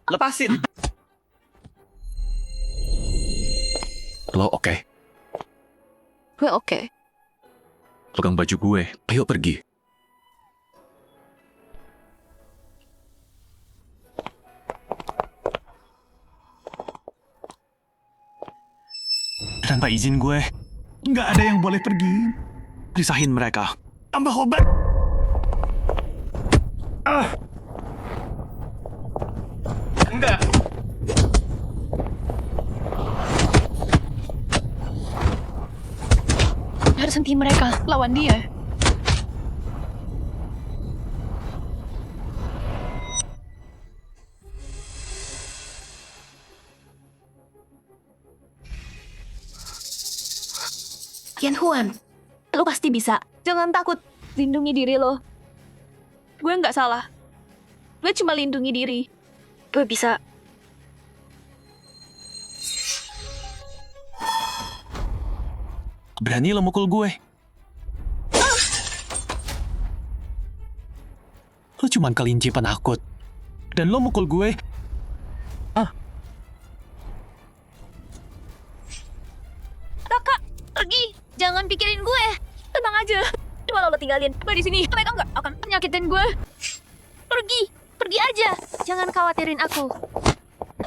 Lepasin. Lo oke? Gue oke. Pegang baju gue. Ayo pergi. Tanpa izin gue, nggak ada yang boleh pergi. Pisahin mereka. Tambah obat. Enggak. Harus henti mereka. Lawan dia. Kian Huan, lo pasti bisa. Jangan takut. Lindungi diri lo. Gue nggak salah. Gue cuma lindungi diri. Gue bisa. Berani lo mukul gue. Lo cuman kelinci penakut. Dan lo mukul gue. Kakak, pergi. Jangan pikirin gue. Tenang aja. Cuma lo tinggalin gue di sini. Mereka nggak akan nyakitin gue. Pergi. Pergi aja. Jangan khawatirin aku.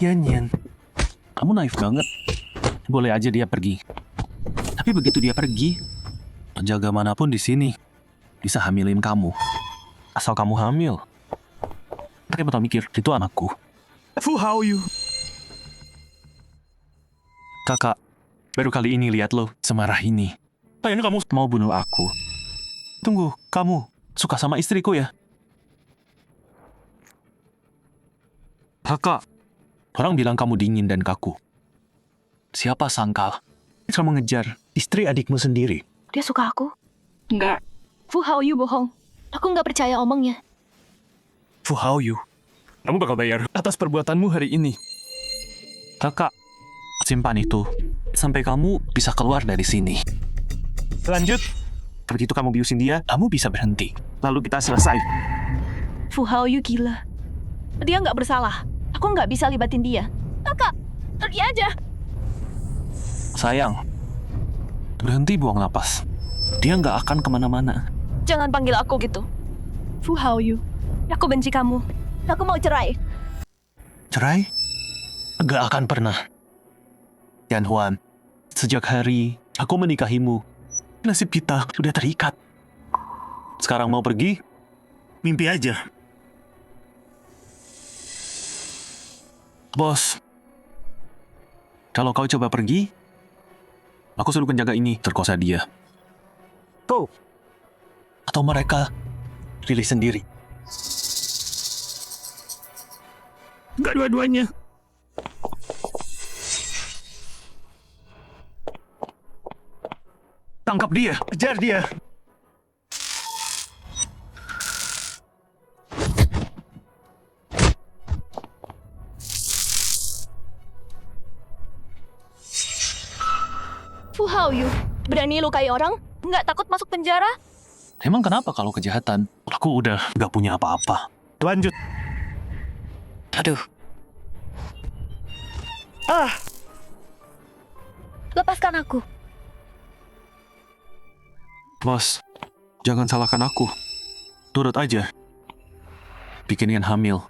Yan. Kamu naif banget. Boleh aja dia pergi. Tapi begitu dia pergi, penjaga manapun di sini bisa hamilin kamu. Asal kamu hamil. Tapi betul mikir, itu anakku. Fu Haoyu. Kakak, baru kali ini lihat lo semarah ini. Kayaknya kamu mau bunuh aku. Tunggu, kamu suka sama istriku ya? Kakak, orang bilang kamu dingin dan kaku. Siapa sangka kamu mengejar istri adikmu sendiri? Dia suka aku? Nggak. Fu Haoyu bohong. Aku nggak percaya omongnya. Fu Haoyu, Kamu bakal bayar. Atas perbuatanmu hari ini. kakak, simpan itu sampai kamu bisa keluar dari sini. Lanjut. Begitu kamu biusin dia, kamu bisa berhenti. Lalu kita selesai. Fu Haoyu gila. Dia nggak bersalah. Aku nggak bisa libatin dia. Kakak, pergi aja. Sayang, berhenti buang napas. Dia nggak akan kemana-mana. Jangan panggil aku gitu. Fu Haoyu, aku benci kamu. Aku mau cerai. Cerai? Gak akan pernah. Yan Huan, sejak hari aku menikahimu, nasib kita sudah terikat. Sekarang mau pergi? Mimpi aja. Bos, kalau kau coba pergi, aku suruh penjaga ini terkosa dia. Kau atau mereka pilih sendiri. Enggak dua-duanya. Tangkap dia, kejar dia. Fu Haoyu, berani lukai orang? Nggak takut masuk penjara? Emang kenapa kalau kejahatan? Aku udah gak punya apa-apa. Lanjut. Aduh. Lepaskan aku. Bos, jangan salahkan aku. Turut aja. Bikin Yan hamil.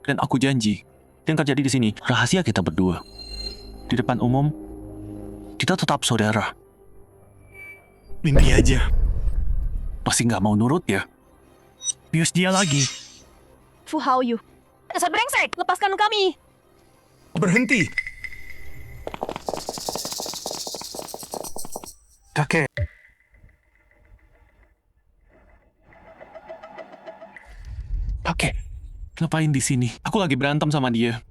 Dan aku janji, yang terjadi di sini rahasia kita berdua. Di depan umum, kita tetap saudara. Mimpi aja. Pasti nggak mau nurut ya? Bius dia lagi. Fu Haoyu, dasar brengsek, lepaskan kami. Berhenti. Kakek. Kakek, ngapain di sini? Aku lagi berantem sama dia.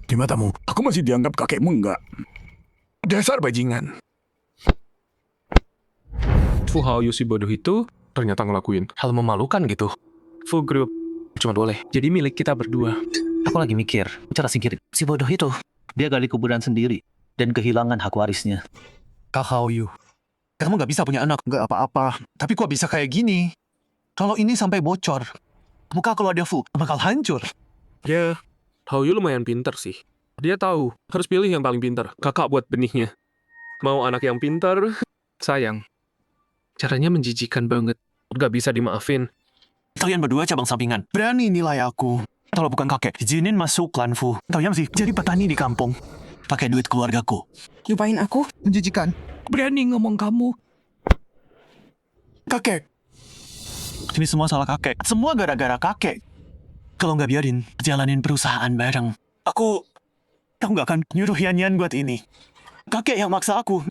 Di matamu, aku masih dianggap kakekmu enggak? Dasar bajingan. Fu Haoyu si bodoh itu ternyata ngelakuin hal memalukan gitu. Fu Group cuma boleh jadi milik kita berdua. Aku lagi mikir, cara singkirin si bodoh itu. Dia gali kuburan sendiri dan kehilangan hak warisnya. Kak Haoyu, kamu gak bisa punya anak. Gak apa-apa. Tapi kok bisa kayak gini? Kalau ini sampai bocor, muka keluarga Fu bakal hancur. Ya, Haoyu lumayan pinter sih. Dia tahu harus pilih yang paling pintar. Kakak buat benihnya. Mau anak yang pintar, sayang. Caranya menjijikan banget. Gak bisa dimaafin. Kalian berdua cabang sampingan. Berani nilai aku. Kalau bukan kakek, izinin masuk klan Fu. Kalian sih jadi petani di kampung. Pakai duit keluargaku. Lupain aku? Menjijikan. Berani ngomong kamu. Kakek. Ini semua salah kakek. Semua gara-gara kakek. Kalau nggak biarin, jalanin perusahaan bareng. Aku nggak akan nyuruh Yan buat ini. Kakek yang maksa aku.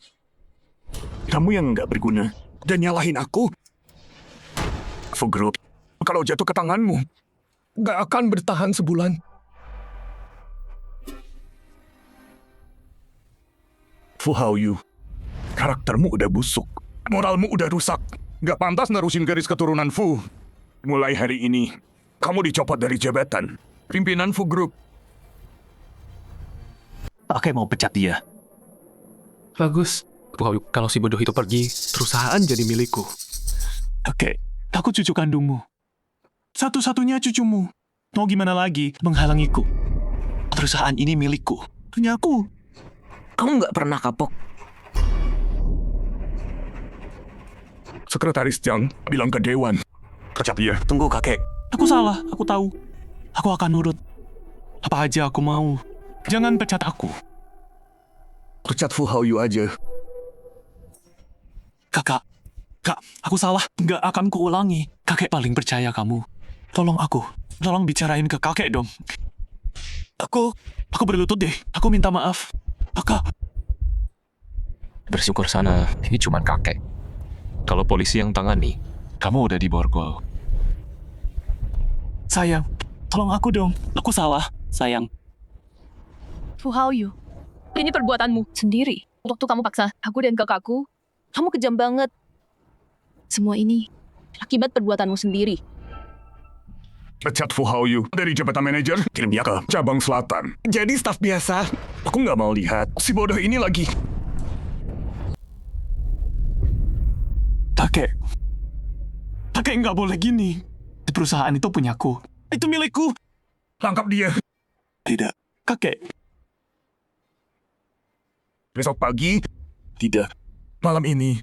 Kamu yang nggak berguna dan nyalahin aku. Fu Group, kalau jatuh ke tanganmu, nggak akan bertahan sebulan. Fu Haoyu, karaktermu udah busuk. Moralmu udah rusak. Gak pantas nerusin garis keturunan Fu. Mulai hari ini, kamu dicopot dari jabatan pimpinan Fu Group. Kakek mau pecat dia. Bagus. Fu Haoyu, kalau si bodoh itu pergi, perusahaan jadi milikku. Kakek, aku cucu kandungmu. Satu-satunya cucumu. Mau gimana lagi menghalangiku? Perusahaan ini milikku. Punya aku. Kamu nggak pernah kapok. Sekretaris Jiang bilang ke Dewan. Pecat dia. Tunggu kakek. Aku salah, aku tahu. Aku akan nurut. Apa aja aku mau. Jangan pecat aku. Pecat Fu Haoyu aja. Kak, aku salah. Nggak akan kuulangi. Kakek paling percaya kamu. Tolong aku. Tolong bicarain ke kakek dong. Aku berlutut deh. Aku minta maaf. Kakak. Bersyukur sana, ini cuma kakek. Kalau polisi yang tangani, kamu udah di borgol. Sayang, tolong aku dong. Aku salah, sayang. Fu Haoyu, ini perbuatanmu sendiri. Waktu kamu paksa aku dan kakakku, kamu kejam banget. Semua ini akibat perbuatanmu sendiri. Pecat Fu Haoyu dari jabatan manajer, kirim dia ke cabang selatan. Jadi staf biasa. Aku nggak mau lihat si bodoh ini lagi. Kakek nggak boleh gini. Perusahaan itu punyaku. Itu milikku. Tangkap dia. Tidak, kakek. Besok pagi, Tidak. malam ini,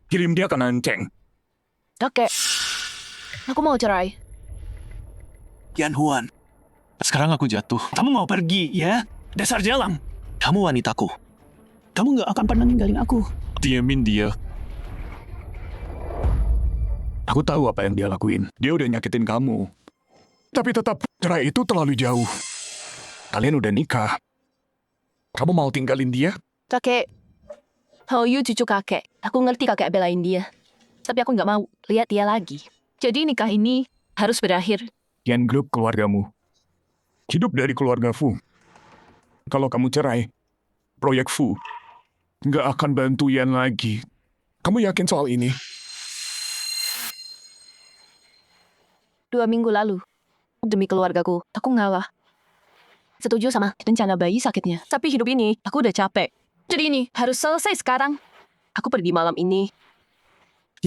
kirim dia ke Nancheng. Kakek, aku mau cerai. Yan Huan. Sekarang aku jatuh. Kamu mau pergi, ya? Dasar jalang. Kamu wanitaku. Kamu nggak akan pernah ninggalin aku. Diamin dia. Aku tahu apa yang dia lakuin. Dia udah nyakitin kamu. Tapi tetap, cerai itu terlalu jauh. Kalian udah nikah. Kamu mau tinggalin dia? Kakek, Haoyu cucu kakek. Aku ngerti kakek belain dia. Tapi aku nggak mau lihat dia lagi. Jadi nikah ini harus berakhir. Yan Group keluargamu. Hidup dari keluarga Fu. Kalau kamu cerai, proyek Fu nggak akan bantu Yan lagi. Kamu yakin soal ini? 2 minggu lalu, demi keluargaku, aku ngalah. Setuju sama rencana bayi sakitnya. Tapi hidup ini, aku udah capek. Jadi ini harus selesai sekarang. Aku pergi malam ini.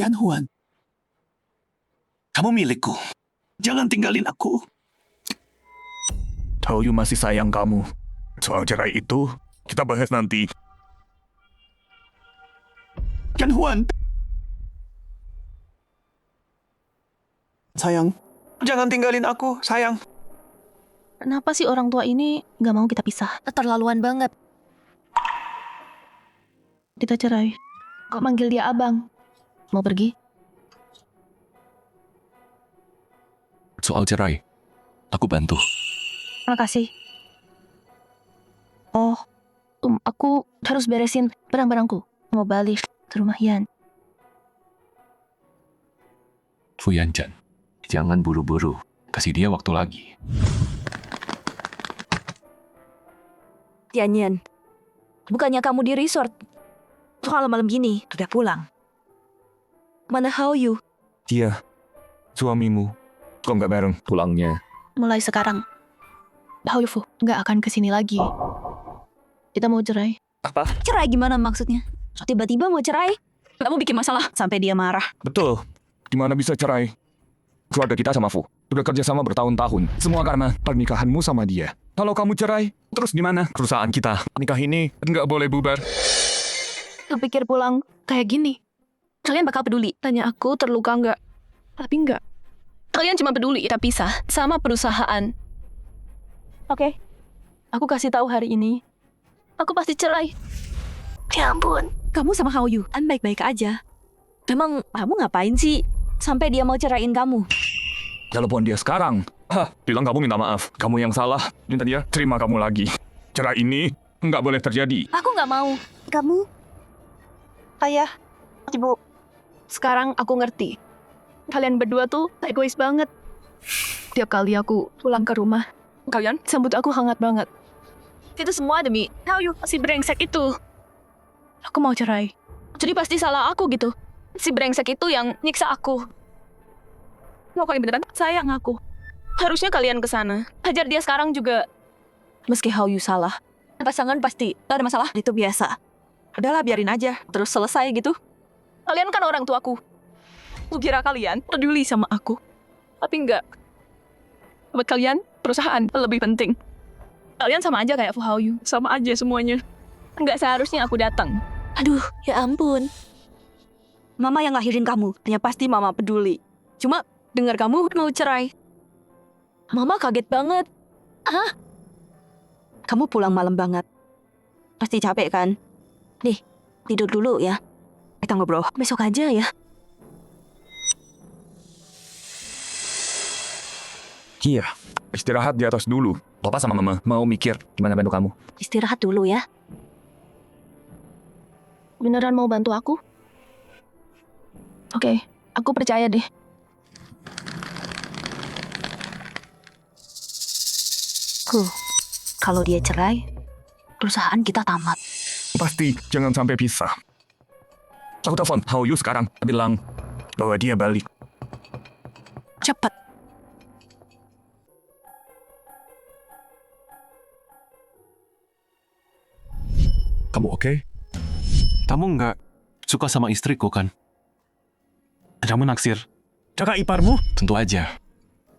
Yan Huan. Kamu milikku. Jangan tinggalin aku. Haoyu masih sayang kamu. Soal cerai itu, kita bahas nanti. Yan Huan. Sayang, jangan tinggalin aku, sayang. Kenapa sih orang tua ini nggak mau kita pisah? Keterlaluan banget. Kita cerai. Kok manggil dia abang? Mau pergi? Soal cerai, aku bantu. Makasih. Oh, aku harus beresin barang-barangku. Mau balik ke rumah Yan. Fu Yanjan, jangan buru-buru. Kasih dia waktu lagi. Yan, bukannya kamu di resort? Soal malam gini, udah pulang. Mana Haoyu? Dia, suamimu. Kok nggak bareng pulangnya? Mulai sekarang, Haoyu Fu nggak akan kesini lagi. Kita mau cerai. Cerai gimana maksudnya? Tiba-tiba mau cerai? Kamu bikin masalah sampai dia marah. Betul. Gimana bisa cerai? Keluarga kita sama Fu udah kerja sama bertahun-tahun. Semua karena pernikahanmu sama dia. Kalau kamu cerai, terus gimana? Perusahaan kita, nikah ini nggak boleh bubar. Kepikir pulang kayak gini, kalian bakal peduli. Tanya aku terluka nggak? Tapi nggak. Kalian cuma peduli kita pisah sama perusahaan. Oke, aku kasih tahu hari ini. Aku pasti cerai. Ya ampun. Kamu sama Haoyu kan baik-baik aja. Memang kamu ngapain sih sampai dia mau ceraiin kamu? Telepon dia sekarang. Bilang kamu minta maaf. Kamu yang salah. Minta dia terima kamu lagi. Cerai ini nggak boleh terjadi. Aku nggak mau. Kamu? Ayah, Ibu, sekarang aku ngerti. Kalian berdua tuh egois banget. Tiap kali aku pulang ke rumah, kalian sambut aku hangat banget. Itu semua demi Haoyu si brengsek itu. Aku mau cerai. Jadi pasti salah aku gitu. Si brengsek itu yang nyiksa aku. Mau kalian beneran sayang aku. Harusnya kalian kesana. Hajar dia sekarang juga. Meski Hao Yu salah, pasangan pasti gak ada masalah. Itu biasa. Udahlah biarin aja. Terus selesai gitu. Kalian kan orang tuaku. Aku kira kalian peduli sama aku. Tapi enggak. Buat kalian, perusahaan lebih penting. Kalian sama aja kayak Fu Hao Yu. Sama aja semuanya. Enggak seharusnya aku datang. Aduh, ya ampun. Mama yang lahirin kamu. Ya pasti mama peduli. Cuma dengar kamu mau cerai. Mama kaget banget. Hah? Kamu pulang malam banget. Pasti capek kan? Nih, tidur dulu ya. Kita ngobrol besok aja ya. Iya, istirahat di atas dulu. Papa sama Mama mau mikir gimana bantu kamu. Istirahat dulu ya. Beneran mau bantu aku? Oke, aku percaya deh. Kalau dia cerai, perusahaan kita tamat. Pasti jangan sampai pisah. Aku telepon Hao Yu sekarang, bilang bahwa dia balik. Cepat. Kamu oke? Kamu nggak suka sama istriku kan? Kamu naksir? Kakak iparmu? Tentu aja.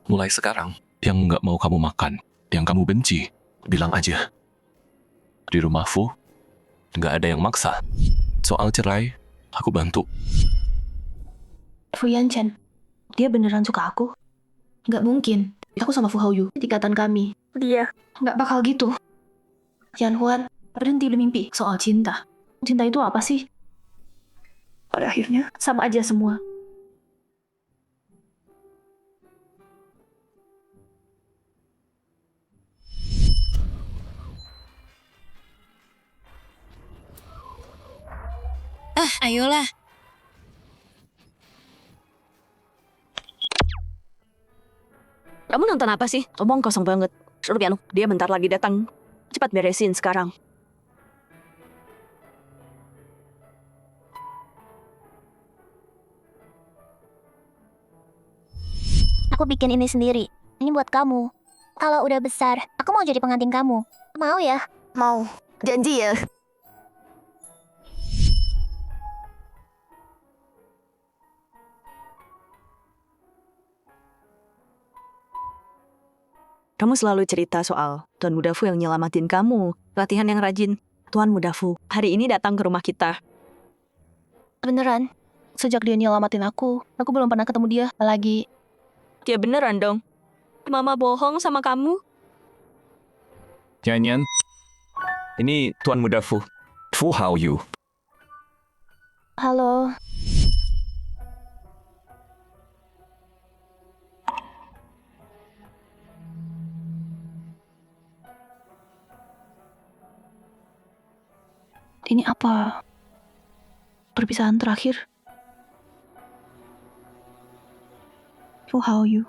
Mulai sekarang, yang nggak mau kamu makan, yang kamu benci, bilang aja. Di rumah Fu, nggak ada yang maksa. Soal cerai, aku bantu. Fu Yanchen, dia beneran suka aku? Nggak mungkin. Aku sama Fu Hao Yu, ikatan kami. Dia nggak bakal gitu. Yan Huan, berhenti bermimpi soal cinta. Cinta itu apa sih? Pada akhirnya, sama aja semua. Ayolah. Kamu nonton apa sih? Omong kosong banget. Suruh Piano, dia bentar lagi datang. Cepat beresin sekarang. Aku bikin ini sendiri. Ini buat kamu. Kalau udah besar, aku mau jadi pengantin kamu. Mau ya? Mau. Janji ya. Kamu selalu cerita soal Tuan Muda Fu yang nyelamatin kamu. Latihan yang rajin. Tuan Muda Fu hari ini datang ke rumah kita. Beneran. Sejak dia nyelamatin aku belum pernah ketemu dia lagi. Dia beneran dong. Mama bohong sama kamu. Nyanyian. Ini Tuan Muda Fu. Fu Hao Yu. Halo. Ini apa? Perpisahan terakhir? Fu Hao Yu.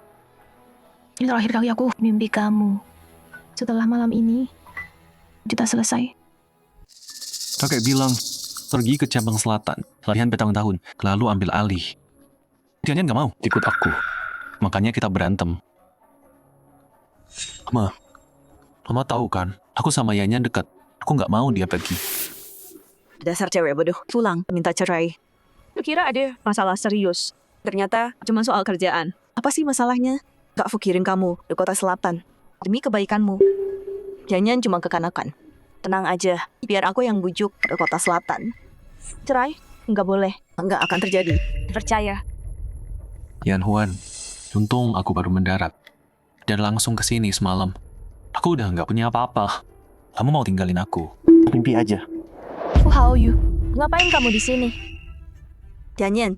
Ini terakhir kali aku mimpi kamu. Setelah malam ini, kita selesai. Kakek bilang, pergi ke cabang selatan, latihan bertahun-tahun, lalu ambil alih. Tianyan nggak mau ikut aku. Makanya kita berantem. Mama tahu kan, aku sama Yanyan dekat. Aku nggak mau dia pergi. Dasar cewek bodoh. Pulang, minta cerai. Kira ada masalah serius. Ternyata cuma soal kerjaan. Apa sih masalahnya? Gak fikirin kamu di kota selatan. Demi kebaikanmu. Jangan cuma kekanakan. Tenang aja, biar aku yang bujuk ke kota selatan. Cerai? Nggak boleh. Nggak akan terjadi. Percaya. Yan Huan, untung aku baru mendarat. Dan langsung ke sini semalam. Aku udah nggak punya apa-apa. Kamu mau tinggalin aku? Mimpi aja. Fu Hao Yu, ngapain kamu di sini? Jangan.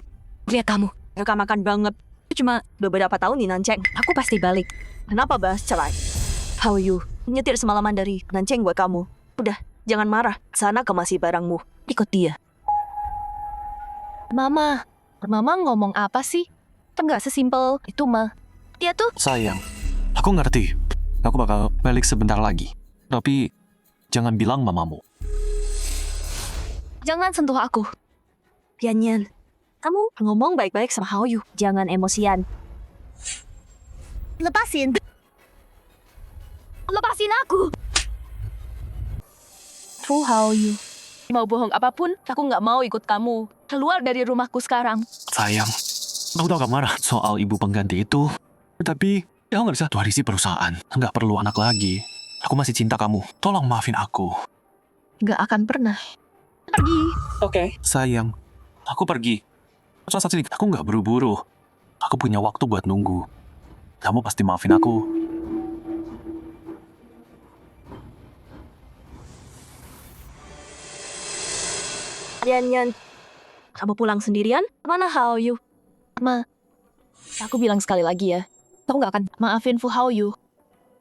Lihat kamu. Kekanakan banget. Cuma beberapa tahun di Nancheng. Aku pasti balik. Kenapa bahas cerai? Hao Yu, nyetir semalaman dari Nancheng buat kamu. Udah, jangan marah. Sana kemasi barangmu. Ikut dia. Mama ngomong apa sih? Enggak sesimpel itu mah. Dia tuh Sayang, aku ngerti. Aku bakal balik sebentar lagi. Tapi jangan bilang mamamu. Jangan sentuh aku. Yan, kamu ngomong baik-baik sama Haoyu. Jangan emosian. Lepasin. Lepasin aku. Fu Haoyu. Mau bohong apapun, aku nggak mau ikut kamu. Keluar dari rumahku sekarang. Sayang, aku tahu kamu marah soal ibu pengganti itu. Tapi, ya nggak bisa warisi perusahaan. Nggak perlu anak lagi. Aku masih cinta kamu. Tolong maafin aku. Nggak akan pernah. Pergi. Oke. Sayang, aku pergi. Saat ini aku nggak buru-buru. Aku punya waktu buat nunggu. Kamu pasti maafin aku. Yan, kamu pulang sendirian? Mana Haoyu? Aku bilang sekali lagi ya. Aku nggak akan maafin Fu Haoyu.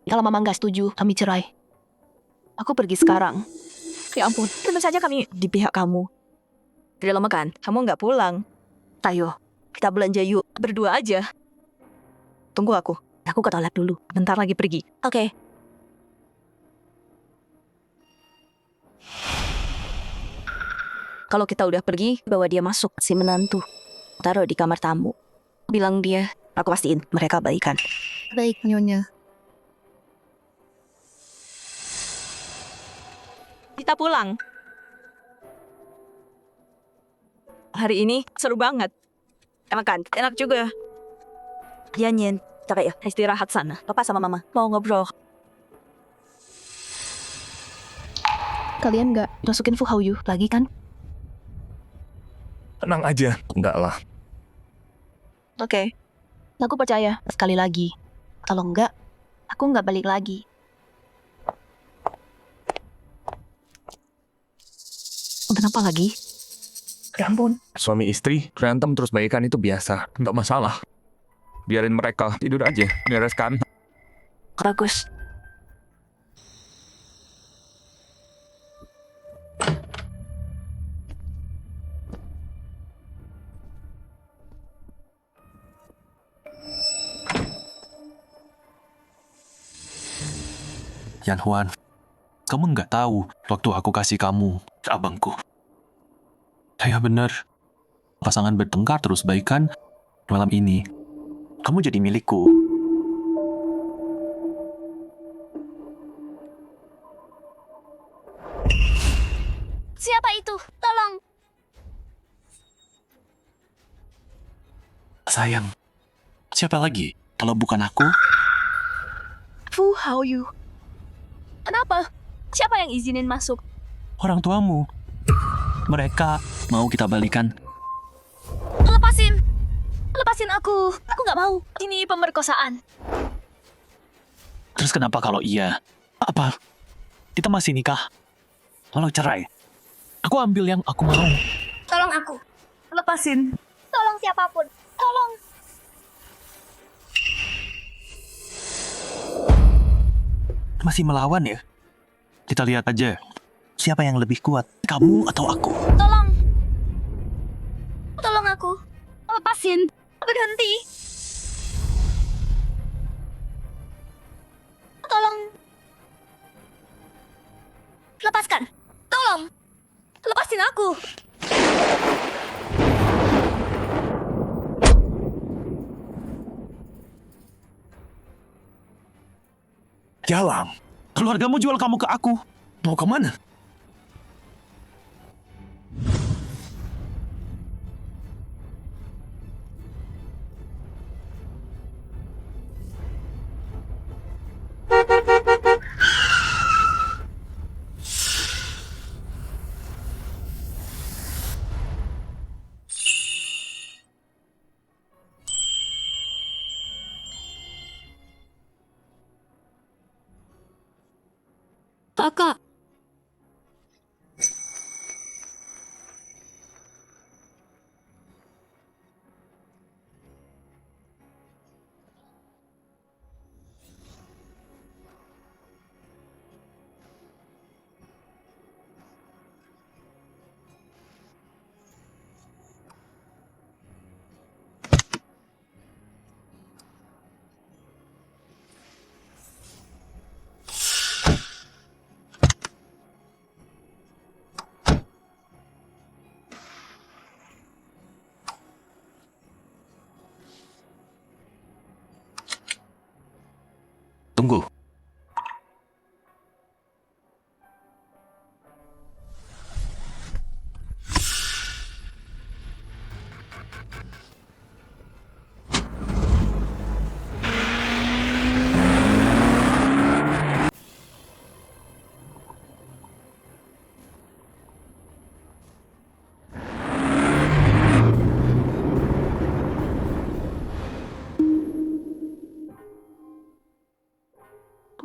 Kalau mama nggak setuju, kami cerai. Aku pergi sekarang. Ya ampun, tentu saja kami di pihak kamu. Tidak lama kan, kamu nggak pulang. Tayo, kita belanja yuk, berdua aja. Tunggu aku ke toilet dulu, bentar lagi pergi. Oke. Kalau kita udah pergi, bawa dia masuk, si menantu. Taruh di kamar tamu. Bilang dia, aku pastiin mereka baikan. Baik, Nyonya. Kita pulang. Hari ini seru banget. Enak kan? Enak juga. Yan, capek ya? Istirahat sana. Papa sama mama mau ngobrol. Kalian nggak masukin Fu Haoyu lagi kan? Tenang aja. Enggak lah. Oke. Aku percaya sekali lagi. Kalau enggak, aku nggak balik lagi. Kenapa lagi? Ya ampun. Suami istri berantem terus baikan itu biasa. Enggak masalah. Biarin mereka tidur aja. Bereskan. Bagus. Yan Huan, kamu nggak tahu waktu aku kasih kamu ke abangku. Ya bener, pasangan bertengkar terus baikan. Malam ini, kamu jadi milikku. Siapa itu? Tolong. Sayang, siapa lagi kalau bukan aku? Fu Haoyu. Kenapa? Siapa yang izinin masuk? Orang tuamu. Mereka mau kita balikan. Lepasin. Lepasin aku. Aku nggak mau. Ini pemerkosaan. Terus kenapa kalau iya? Apa? Kita masih nikah? Kalau cerai, aku ambil yang aku mau. Tolong aku. Lepasin. Tolong siapapun. Tolong. Masih melawan ya? Kita lihat aja. Siapa yang lebih kuat? Kamu atau aku? Tolong. Tolong aku. Lepasin. Berhenti. Tolong. Lepaskan. Tolong. Lepasin aku. Jalan. Keluargamu jual kamu ke aku. Mau kemana? Kakak. Tunggu.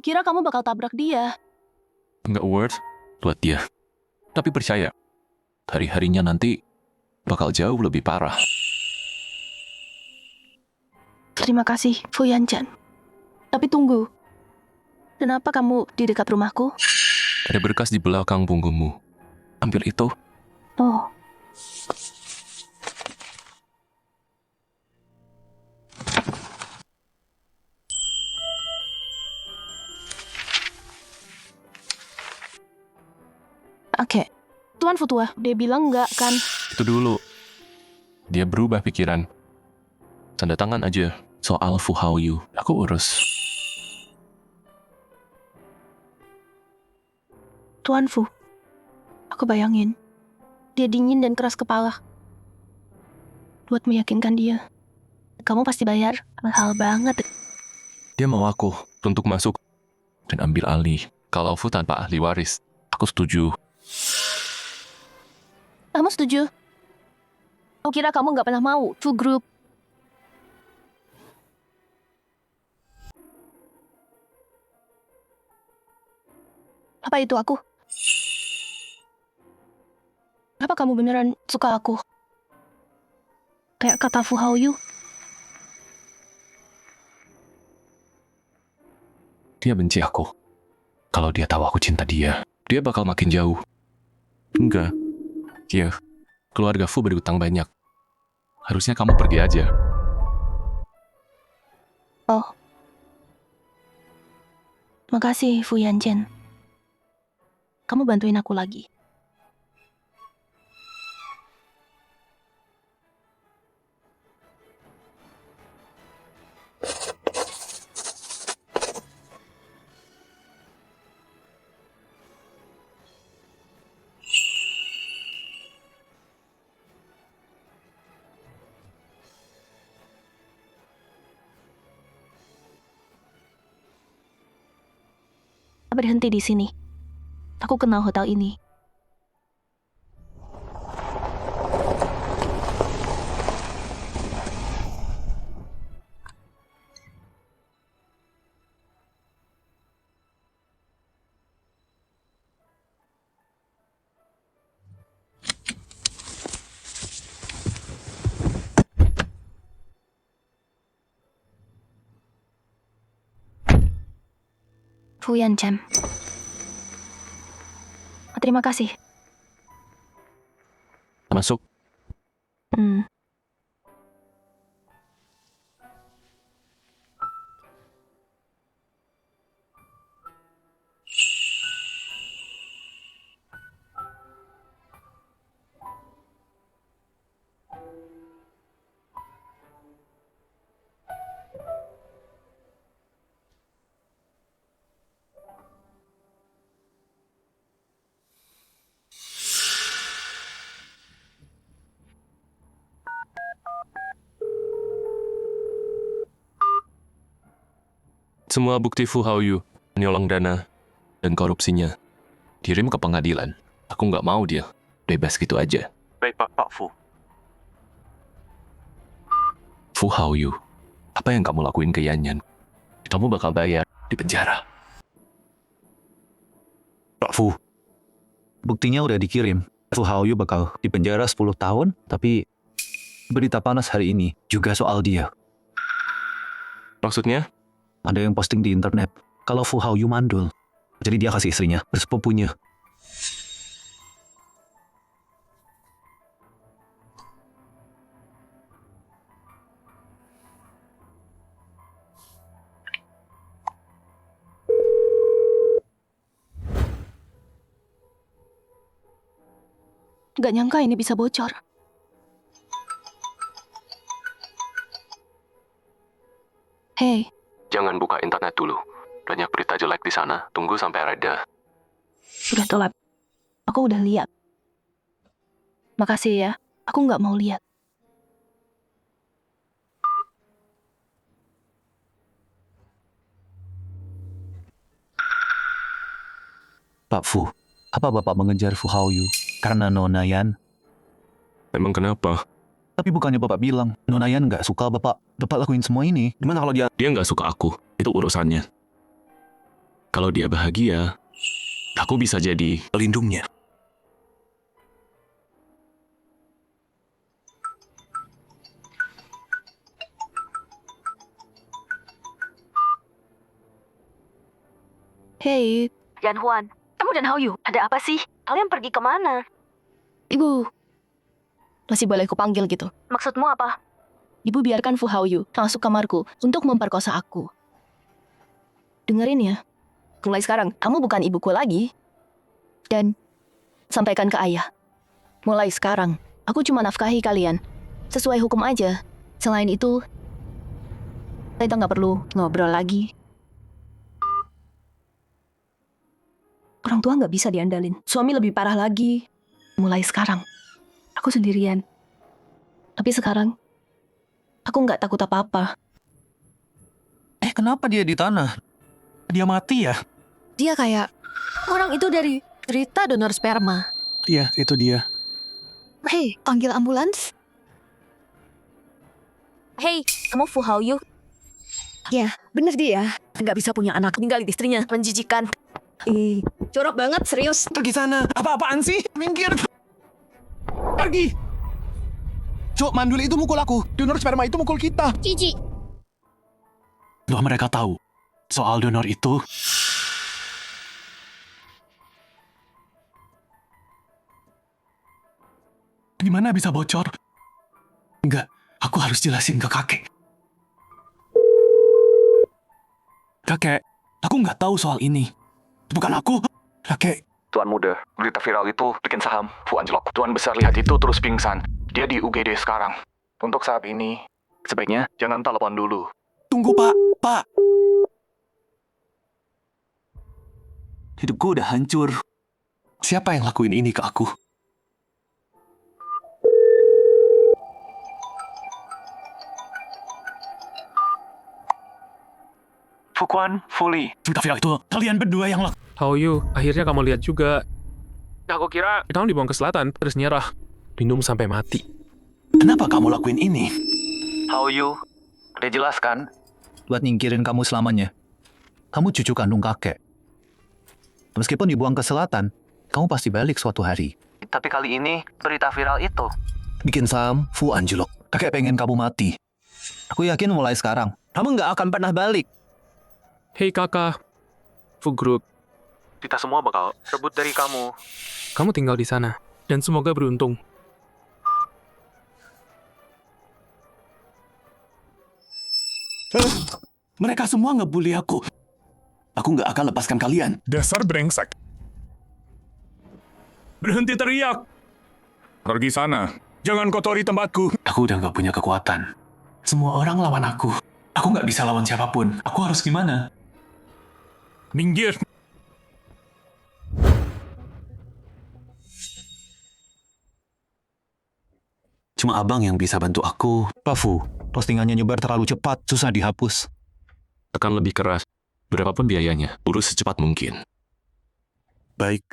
Kukira kamu bakal tabrak dia. Nggak worth buat dia. Tapi percaya, hari-harinya nanti bakal jauh lebih parah. Terima kasih, Fu Yanchan. Tapi tunggu. Kenapa kamu di dekat rumahku? Ada berkas di belakang punggungmu. Ambil itu. Oh, oke. Tuan Futua, dia bilang enggak kan? Itu dulu. Dia berubah pikiran. Tanda tangan aja. Soal Fu Haoyu, aku urus. Tuan Fu, aku bayangin. Dia dingin dan keras kepala. Buat meyakinkan dia. Kamu pasti bayar mahal banget. Dia mau aku untuk masuk dan ambil alih. Kalau Fu tanpa ahli waris, aku setuju. Kamu setuju? Aku kira kamu nggak pernah mau Fu Group. Apa itu aku? Apa kamu beneran suka aku? Kayak kata Fu Haoyu. Dia benci aku. Kalau dia tahu aku cinta dia, dia bakal makin jauh. Enggak. Iya, keluarga Fu berutang banyak. Harusnya kamu pergi aja. Oh. Makasih, Fu Yanchan. Kamu bantuin aku lagi. Berhenti di sini. Aku kenal hotel ini. Fu Yanchan. Terima kasih. Masuk. Semua bukti Fu Haoyu, menyolong dana, dan korupsinya kirim ke pengadilan. Aku nggak mau dia bebas gitu aja. Baik, Pak Fu. Fu Haoyu, apa yang kamu lakuin ke Yanyan? Kamu bakal bayar di penjara. Pak Fu, buktinya udah dikirim. Fu Haoyu bakal dipenjara 10 tahun, tapi berita panas hari ini juga soal dia. Maksudnya? Ada yang posting di internet kalau Fu Haoyu mandul. Jadi dia kasih istrinya, bersepupunya. Gak nyangka ini bisa bocor. Hei, Jangan buka internet dulu. Banyak berita jelek di sana. Tunggu sampai reda. Udah telat. Aku udah lihat. Makasih ya. Aku nggak mau lihat. Pak Fu, apa Bapak mengejar Fu Haoyu karena Nona Yan? Emang kenapa? Tapi bukannya Bapak bilang Nona Yan nggak suka Bapak lakuin semua ini? Gimana kalau dia nggak suka aku? Itu urusannya. Kalau dia bahagia, aku bisa jadi pelindungnya. Hey, Yan Huan, kamu dan Haoyu, ada apa sih? Kalian pergi kemana? Ibu. Masih boleh kupanggil gitu. Maksudmu apa? Ibu biarkan Fu Haoyu masuk kamarku untuk memperkosa aku. Dengerin ya. Mulai sekarang, kamu bukan ibuku lagi. Dan sampaikan ke ayah. Mulai sekarang, aku cuma nafkahi kalian. Sesuai hukum aja. Selain itu, kita nggak perlu ngobrol lagi. Orang tua nggak bisa diandalin. Suami lebih parah lagi. Mulai sekarang, aku sendirian. Tapi sekarang, aku nggak takut apa-apa. Kenapa dia di tanah? Dia mati ya? Dia kayak orang itu dari cerita donor sperma. Iya, itu dia. Hei, panggil ambulans. Hei, kamu Fu Haoyu? Ya, bener dia. Nggak bisa punya anak, tinggal di istrinya. Menjijikan. Jorok banget, serius. Pergi sana. Apa-apaan sih? Minggir. Pergi. Cuk, mandul itu mukul aku. Donor sperma itu mukul kita. Cici. Loh, mereka tahu soal donor itu. Gimana bisa bocor? Enggak, aku harus jelasin ke kakek. Kakek, aku nggak tahu soal ini. Bukan aku, kakek. Tuan muda, berita viral itu bikin saham Fu anjlok. Tuan besar lihat itu terus pingsan. Dia di UGD sekarang. Untuk saat ini, sebaiknya jangan telepon dulu. Tunggu, Pak. Hidupku udah hancur. Siapa yang lakuin ini ke aku? Fukuan, Fuli. Berita viral itu kalian berdua yang lakuin. Haoyu, akhirnya kamu lihat juga. Aku kira kamu dibuang ke selatan, terus nyerah. Minum sampai mati. Kenapa kamu lakuin ini? Haoyu, udah jelas kan? Buat nyingkirin kamu selamanya. Kamu cucu kandung kakek. Meskipun dibuang ke selatan, kamu pasti balik suatu hari. Tapi kali ini, berita viral itu bikin saham Fu anjlok. Kakek pengen kamu mati. Aku yakin mulai sekarang, kamu nggak akan pernah balik. Hei kakak, Fugruk, Kita semua bakal rebut dari kamu. kamu tinggal di sana. Dan semoga beruntung. Mereka semua ngebully aku. Aku nggak akan lepaskan kalian. Dasar brengsek. Berhenti teriak. Pergi sana. Jangan kotori tempatku. Aku udah nggak punya kekuatan. Semua orang lawan aku. Aku nggak bisa lawan siapapun. Aku harus gimana? Minggir. Cuma abang yang bisa bantu aku. Pak Fu, postingannya nyebar terlalu cepat, susah dihapus. Tekan lebih keras. Berapapun biayanya, urus secepat mungkin. Baik.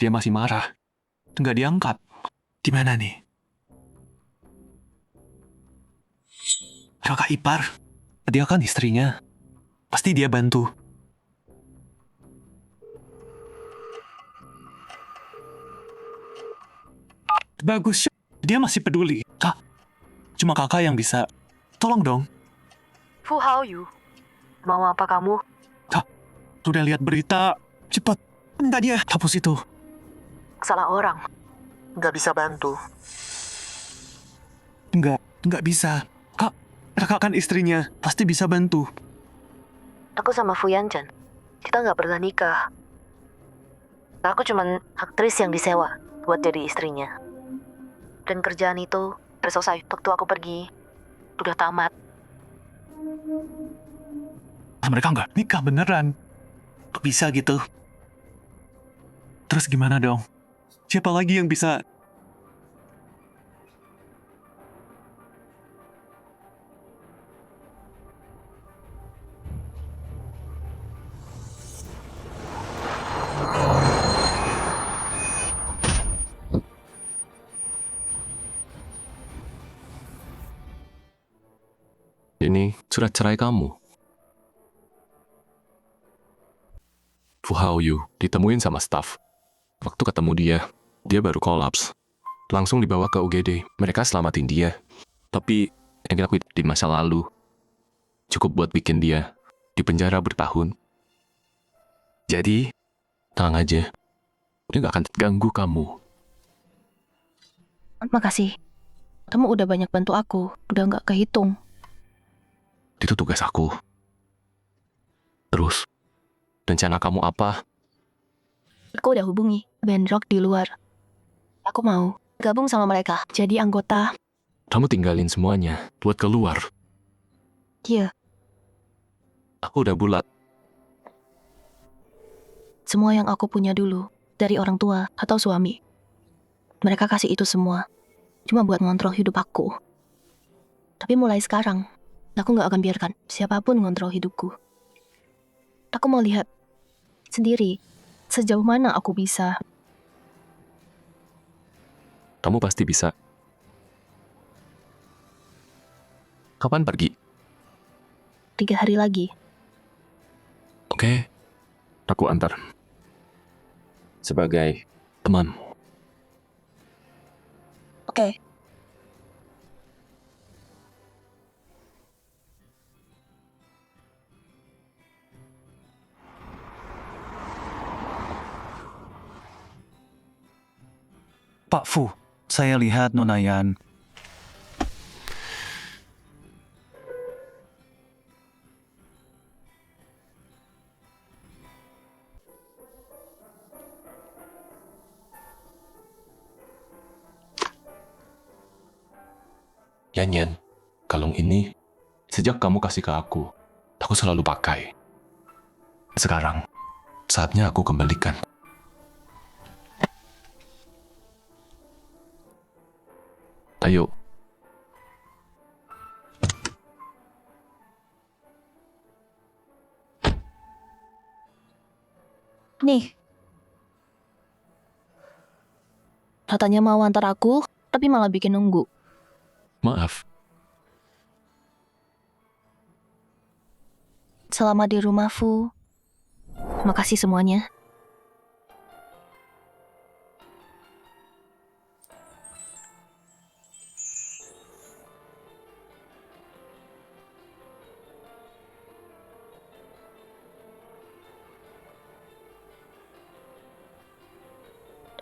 Dia masih marah. Nggak diangkat. Di mana nih? Kakak ipar. Dia kan istrinya. Pasti dia bantu. Bagus. Dia masih peduli. Kak, cuma kakak yang bisa. Tolong dong. Fu Haoyu, mau apa kamu? Udah lihat berita. Cepat. Minta dia hapus itu. Salah orang. Nggak bisa bantu. Enggak bisa. Kakak kan istrinya, pasti bisa bantu. Aku sama Fu Yanchen. Kita nggak pernah nikah. Aku cuman aktris yang disewa buat jadi istrinya. Dan kerjaan itu udah selesai waktu aku pergi. Udah tamat. Mereka nggak nikah beneran. Kok bisa gitu? Terus gimana dong? Siapa lagi yang bisa? Ini surat cerai kamu. Fu Haoyu ditemuin sama staf. Waktu ketemu dia baru kolaps. Langsung dibawa ke UGD. Mereka selamatin dia. Tapi yang dilakuin di masa lalu cukup buat bikin dia di penjara bertahun. Jadi, tenang aja. Dia gak akan ganggu kamu. Makasih. Kamu udah banyak bantu aku. Udah nggak kehitung. Itu tugas aku. Terus, rencana kamu apa? Aku udah hubungi band rock di luar. Aku mau gabung sama mereka. Jadi anggota. Kamu tinggalin semuanya buat keluar. Iya. Aku udah bulat. Semua yang aku punya dulu. Dari orang tua atau suami. Mereka kasih itu semua. Cuma buat ngontrol hidup aku. Tapi mulai sekarang, aku gak akan biarkan siapapun ngontrol hidupku. Aku mau lihat sendiri sejauh mana aku bisa. Kamu pasti bisa. Kapan pergi? 3 hari lagi. Oke. Aku antar. Sebagai teman. Oke. Pak Fu, saya lihat Nona Yan. Yan, kalung ini sejak kamu kasih ke aku selalu pakai. Sekarang, saatnya aku kembalikan. Ayo. Nih. Katanya mau antar aku, tapi malah bikin nunggu. Maaf. Selama di rumah Fu. Makasih semuanya.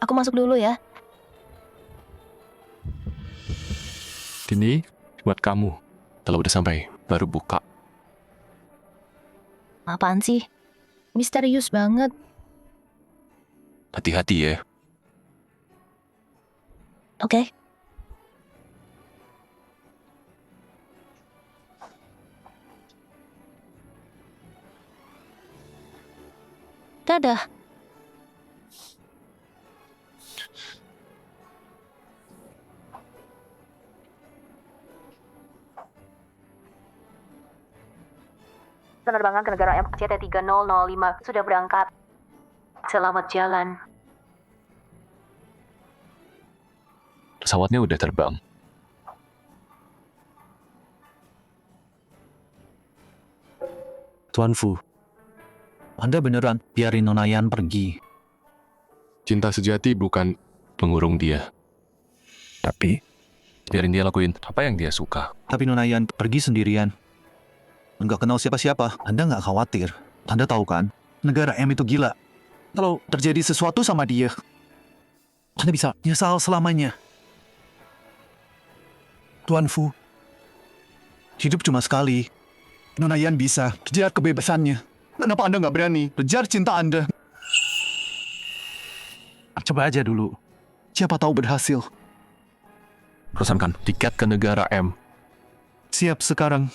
Aku masuk dulu ya. Ini buat kamu. Kalau udah sampai, baru buka. Apaan sih? Misterius banget. Hati-hati ya. Oke. Dadah. Penerbangan ke negara MCT 3005 sudah berangkat. Selamat jalan. Pesawatnya udah terbang. Tuan Fu, Anda beneran biarin Nona Yan pergi? Cinta sejati bukan mengurung dia. Tapi, biarin dia lakuin apa yang dia suka. Tapi Nona Yan pergi sendirian. Nggak kenal siapa-siapa. Anda nggak khawatir. Anda tahu kan, negara M itu gila. Kalau terjadi sesuatu sama dia, Anda bisa nyesal selamanya. Tuan Fu, hidup cuma sekali. Nona Yan bisa kejar kebebasannya. Kenapa Anda nggak berani kejar cinta Anda? Coba aja dulu. Siapa tahu berhasil. Pesankan tiket ke negara M. Siap sekarang.